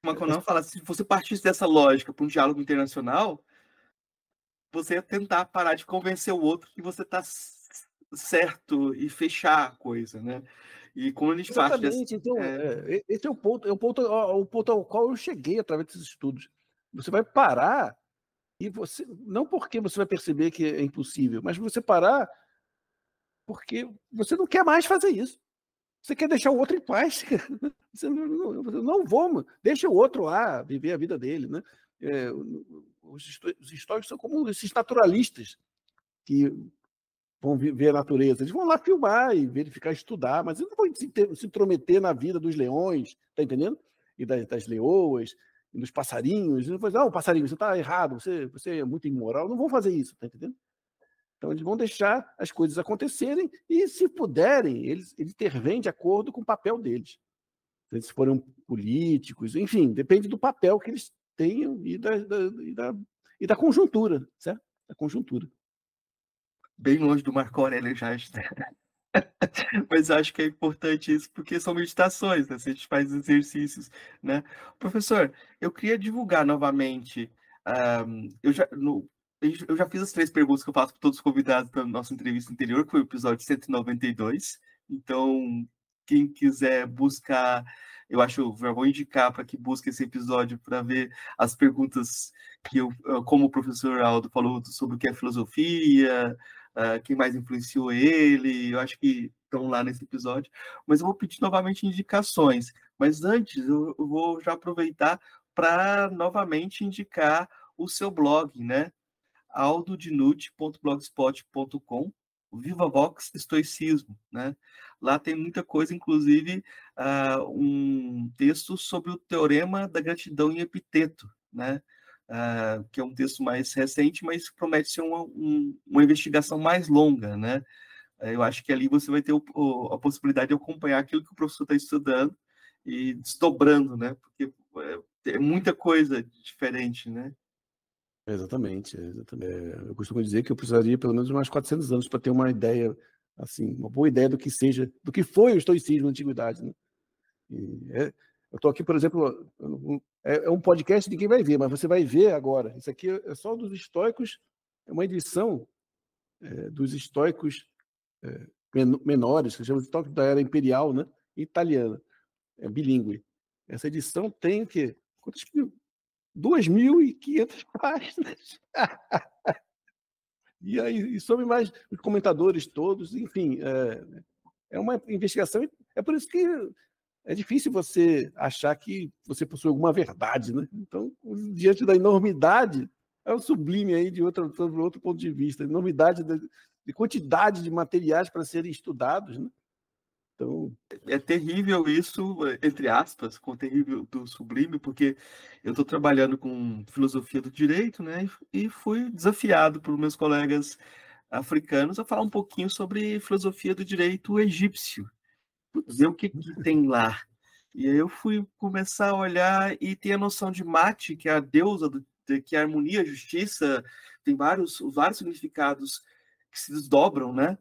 Maconan fala, se você partisse dessa lógica para um diálogo internacional, você ia tentar parar de convencer o outro que você está certo e fechar a coisa, né? E como a gente parte dessa... Então, esse é o ponto ao qual eu cheguei através desses estudos. Você vai parar e você... Não porque você vai perceber que é impossível, mas você parar porque você não quer mais fazer isso. Você quer deixar o outro em paz. Você não vou, deixa o outro lá viver a vida dele, né? Os estoicos são como esses naturalistas que vão ver a natureza. Eles vão lá filmar e verificar, estudar, mas eles não vão se intrometer na vida dos leões, tá entendendo? E das leoas, e dos passarinhos. Não vão dizer, passarinho, você está errado, você é muito imoral. Não vão fazer isso, tá entendendo? Então, eles vão deixar as coisas acontecerem e, se puderem, eles intervêm de acordo com o papel deles. Se eles forem políticos, enfim, depende do papel que eles tenham e da conjuntura, certo? Da conjuntura. Bem longe do Marco Aurélio já está. Mas acho que é importante isso, porque são meditações, né? Se a gente faz exercícios, né? Professor, eu queria divulgar novamente. Eu já fiz as 3 perguntas que eu faço para todos os convidados da nossa entrevista anterior, que foi o episódio 192. Então, quem quiser buscar, eu já vou indicar para que busque esse episódio para ver as perguntas que como o professor Aldo falou sobre o que é filosofia, quem mais influenciou ele, eu acho que estão lá nesse episódio, mas eu vou pedir novamente indicações. Mas antes, eu vou já aproveitar para novamente indicar o seu blog, né? aldodinucci.blogspot.com, Viva Vox Estoicismo, né? Lá tem muita coisa, inclusive um texto sobre o Teorema da Gratidão em Epiteto, né? Que é um texto mais recente, mas promete ser uma investigação mais longa, né? Eu acho que ali você vai ter a possibilidade de acompanhar aquilo que o professor está estudando e desdobrando, né? Porque é muita coisa diferente, né? Exatamente, exatamente. Eu costumo dizer que eu precisaria pelo menos mais 400 anos para ter uma ideia, assim, uma boa ideia do que seja, do que foi o estoicismo na antiguidade, né? Eu estou aqui, por exemplo, é um podcast que ninguém vai ver, mas você vai ver agora. Isso aqui é só dos estoicos, é uma edição dos estoicos menores, que chama de estoicos da era imperial, né? Italiana, é bilíngue. Essa edição tem o quê? 2.500 páginas. E aí, e sobre mais os comentadores todos, enfim, é uma investigação. É por isso que é difícil você achar que você possui alguma verdade, né? Então, diante da enormidade, é o sublime aí de outro ponto de vista, enormidade de quantidade de materiais para serem estudados, né? Então, é terrível isso, entre aspas, com o terrível do sublime, porque eu estou trabalhando com filosofia do direito, né? E fui desafiado por meus colegas africanos a falar um pouquinho sobre filosofia do direito egípcio, ver o que tem lá. E aí eu fui começar a olhar e ter a noção de Mati, que é a deusa que é a harmonia, a justiça, tem vários significados que se desdobram, né?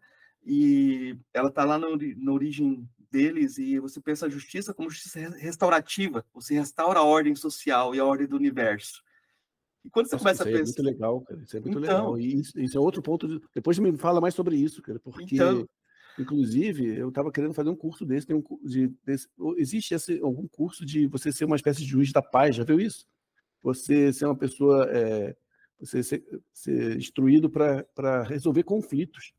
E ela está lá na origem deles, e você pensa a justiça como justiça restaurativa, você restaura a ordem social e a ordem do universo. E quando você nossa, começa a isso aí é muito pensar... legal, cara. Isso é muito legal. Então, E isso é outro ponto. Depois você me fala mais sobre isso, cara, porque, então, inclusive, eu estava querendo fazer um curso desse. Existe algum curso de você ser uma espécie de juiz da paz, já viu isso? Você ser uma pessoa, você ser instruído para resolver conflitos.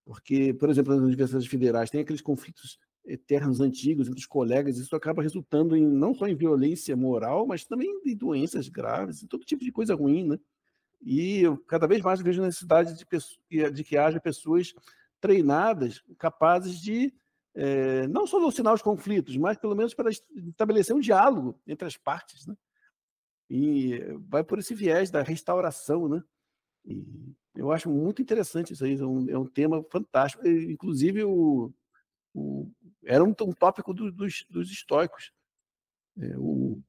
Porque, por exemplo, nas universidades federais tem aqueles conflitos eternos antigos entre os colegas, isso acaba resultando não só em violência moral, mas também em doenças graves, em todo tipo de coisa ruim, né? E eu cada vez mais vejo a necessidade de que haja pessoas treinadas, capazes de não solucionar os conflitos, mas pelo menos para estabelecer um diálogo entre as partes, né? E vai por esse viés da restauração, né? E eu acho muito interessante isso aí, é um tema fantástico. Inclusive, era um tópico dos estoicos. O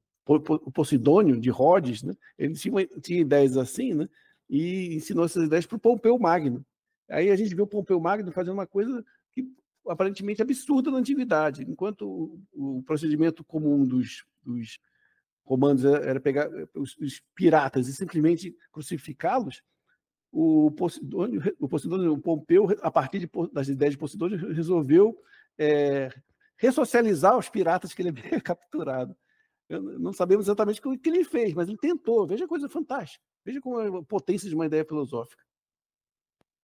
Posidônio de Rhodes, né? Ele tinha ideias assim, né? E ensinou essas ideias para o Pompeu Magno. Aí a gente vê o Pompeu Magno fazendo uma coisa que aparentemente absurda na antiguidade. Enquanto o procedimento comum dos romanos era pegar os piratas e simplesmente crucificá-los, o Pompeu, a partir das ideias de Posidônio, resolveu ressocializar os piratas que ele havia capturado. Não sabemos exatamente o que ele fez, mas ele tentou. Veja a coisa fantástica. Veja como é a potência de uma ideia filosófica.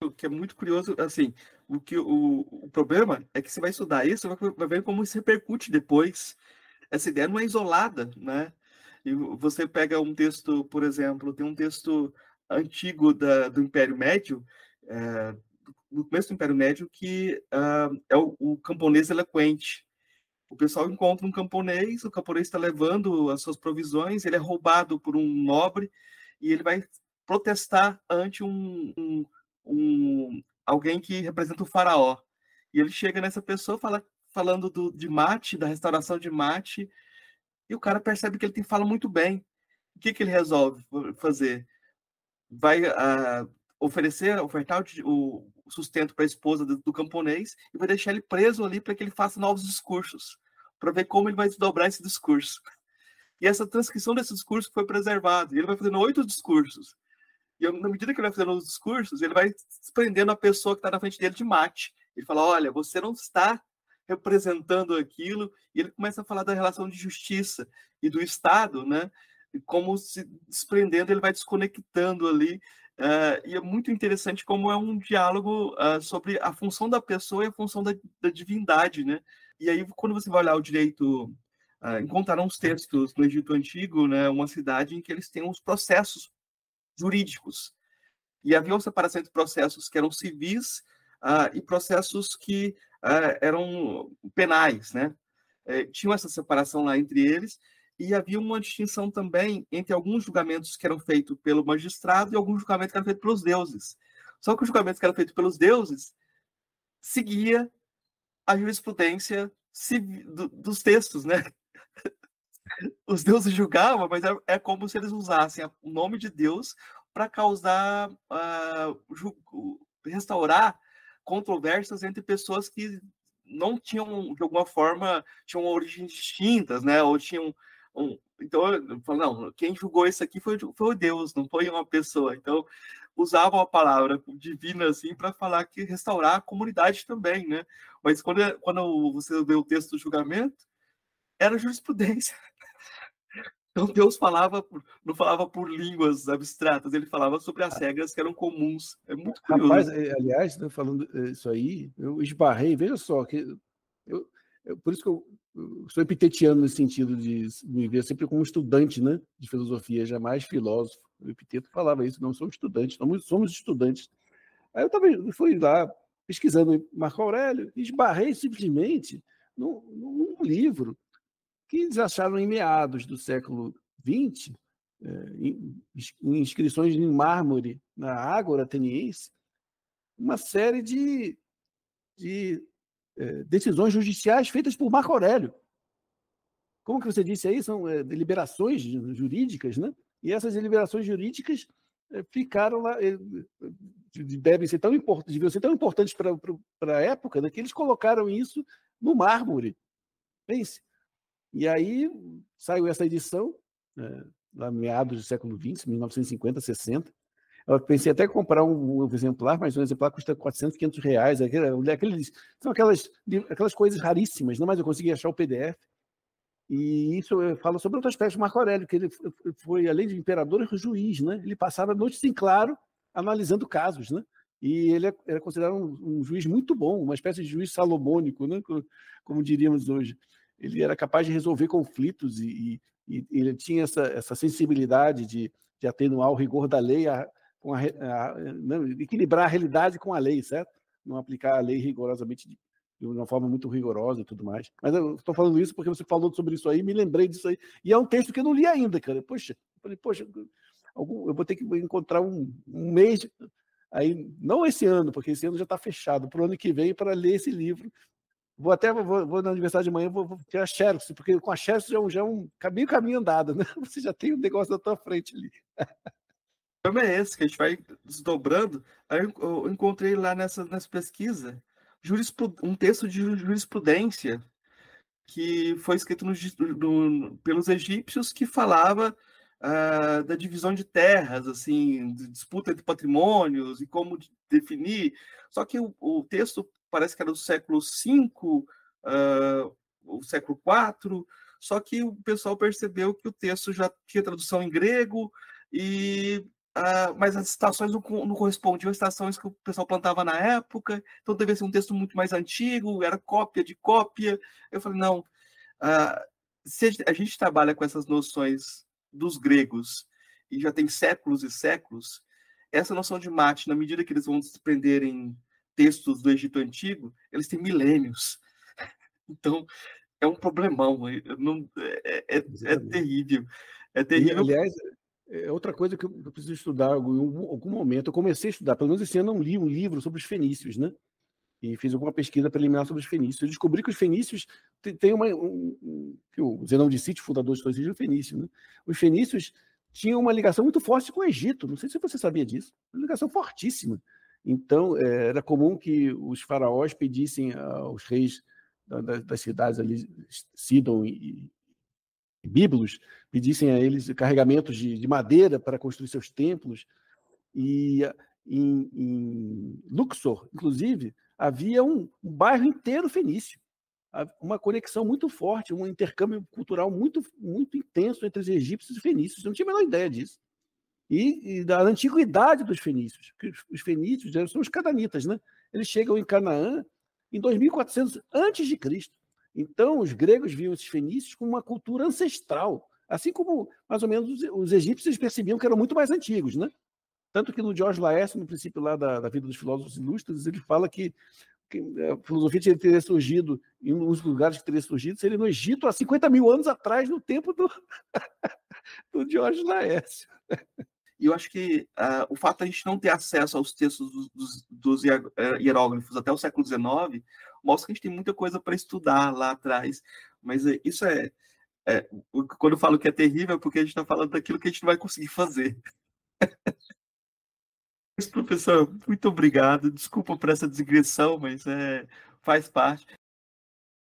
O que é muito curioso, assim, o problema é que você vai estudar isso, vai ver como isso repercute depois. Essa ideia não é isolada, né? E você pega um texto, por exemplo, tem um texto antigo do Império Médio, no começo do Império Médio, que é o camponês eloquente. O pessoal encontra um camponês, o camponês está levando as suas provisões, ele é roubado por um nobre e ele vai protestar ante alguém que representa o faraó. E ele chega nessa pessoa falando de Mate, da restauração de Mate, e o cara percebe que ele fala muito bem. O que ele resolve fazer? Vai ofertar o sustento para a esposa do camponês e vai deixar ele preso ali para que ele faça novos discursos, para ver como ele vai desdobrar esse discurso. E essa transcrição desse discurso foi preservada. E ele vai fazendo 8 discursos. E na medida que ele vai fazendo os discursos, ele vai desprendendo a pessoa que está na frente dele de Mate. Ele fala, olha, você não está representando aquilo. E ele começa a falar da relação de justiça e do Estado, né? E como se desprendendo, ele vai desconectando ali. E é muito interessante como é um diálogo sobre a função da pessoa e a função da divindade, né? E aí, quando você vai olhar o direito, encontraram os textos no Egito Antigo, né? Uma cidade em que eles têm os processos jurídicos. E havia uma separação entre processos que eram civis e processos que eram penais, né? Tinham essa separação lá entre eles, e havia uma distinção também entre alguns julgamentos que eram feitos pelo magistrado e alguns julgamentos que eram feitos pelos deuses. Só que os julgamentos que eram feitos pelos deuses seguia a jurisprudência dos textos, né? Os deuses julgavam, mas é como se eles usassem o nome de Deus para causar, restaurar controvérsias entre pessoas que não tinham, de alguma forma, tinham origens distintas, né? Ou tinham então, eu falo, não, quem julgou isso aqui foi o Deus, não foi uma pessoa. Então, usavam a palavra divina assim para falar que restaurar a comunidade também, né? Mas quando você vê o texto do julgamento, era jurisprudência. Então Deus não falava por línguas abstratas, ele falava sobre as regras que eram comuns. É muito Rapaz, curioso. aliás, né, falando isso aí, eu esbarrei, veja só, que por isso que eu sou epitetiano nesse sentido de me ver sempre como estudante, né, de filosofia, jamais filósofo. O Epiteto falava isso, não somos estudantes, somos estudantes. Aí eu fui lá pesquisando Marco Aurélio e esbarrei simplesmente num livro que eles acharam em meados do século XX, em inscrições em mármore na Ágora Ateniense, uma série de decisões judiciais feitas por Marco Aurélio. Como que você disse aí, são deliberações jurídicas, né? E essas deliberações jurídicas ficaram lá, deviam ser tão importantes para a época, né, que eles colocaram isso no mármore. Pense. E aí saiu essa edição, lá meados do século XX, 1950, 60. Eu pensei até em comprar um exemplar, mas um exemplar custa 400, 500 reais. São aquelas coisas raríssimas, né? Mas eu consegui achar o PDF. E isso fala sobre outro aspecto de Marco Aurélio, que ele foi, além de imperador, juiz, né? Ele passava noites em claro analisando casos, né? E ele era considerado um juiz muito bom, uma espécie de juiz salomônico, né? Como diríamos hoje. Ele era capaz de resolver conflitos e ele tinha essa sensibilidade de atenuar o rigor da lei, equilibrar a realidade com a lei, certo? Não aplicar a lei rigorosamente de uma forma muito rigorosa e tudo mais. Mas eu estou falando isso porque você falou sobre isso aí, me lembrei disso aí. E é um texto que eu não li ainda, cara. Poxa, eu vou ter que encontrar um mês, aí, não esse ano, porque esse ano já está fechado, para o ano que vem, para ler esse livro. Vou na universidade de manhã, vou tirar Xerox, porque com a Xerox já é um caminho andado, né? Você já tem um negócio da tua frente ali. O problema é esse, que a gente vai desdobrando. Aí eu encontrei lá nessa pesquisa um texto de jurisprudência que foi escrito pelos egípcios, que falava da divisão de terras, assim, de disputa entre patrimônios e como definir. Só que o texto parece que era do século V, o século IV, só que o pessoal percebeu que o texto já tinha tradução em grego, mas as estações não correspondiam às estações que o pessoal plantava na época, então devia ser um texto muito mais antigo, era cópia de cópia. Eu falei, não, se a gente trabalha com essas noções dos gregos e já tem séculos e séculos, essa noção de mate, na medida que eles vão desprenderem textos do Egito Antigo, eles têm milênios. Então, é um problemão. É terrível. É terrível. E, aliás, outra coisa que eu preciso estudar em algum momento. Eu comecei a estudar, pelo menos esse ano, não li um livro sobre os fenícios, né? E fiz alguma pesquisa preliminar sobre os fenícios. Eu descobri que os fenícios têm que o Zenão de Cite, fundador do estoicismo, é fenício, né? Os fenícios tinham uma ligação muito forte com o Egito. Não sei se você sabia disso. Uma ligação fortíssima. Então, era comum que os faraós pedissem aos reis das cidades ali, Sidon e Bíblos, pedissem a eles carregamentos de madeira para construir seus templos. E em Luxor, inclusive, havia um bairro inteiro fenício, uma conexão muito forte, um intercâmbio cultural muito, muito intenso entre os egípcios e fenícios. Eu não tinha a menor ideia disso. E da antiguidade dos fenícios. Os fenícios são os cananitas, né? Eles chegam em Canaã em 2400 antes de Cristo. Então, os gregos viam esses fenícios como uma cultura ancestral, assim como, mais ou menos, os egípcios percebiam que eram muito mais antigos, né? Tanto que no George Laércio, no princípio lá da vida dos filósofos ilustres, ele fala que A filosofia teria surgido em um dos lugares que teria surgido seria no Egito há 50 mil anos atrás, no tempo do Diógenes Laércio. E eu acho que o fato de a gente não ter acesso aos textos dos hieróglifos até o século XIX mostra que a gente tem muita coisa para estudar lá atrás. Mas isso quando eu falo que é terrível, é porque a gente está falando daquilo que a gente não vai conseguir fazer. Mas, professor, muito obrigado. Desculpa por essa digressão, mas faz parte.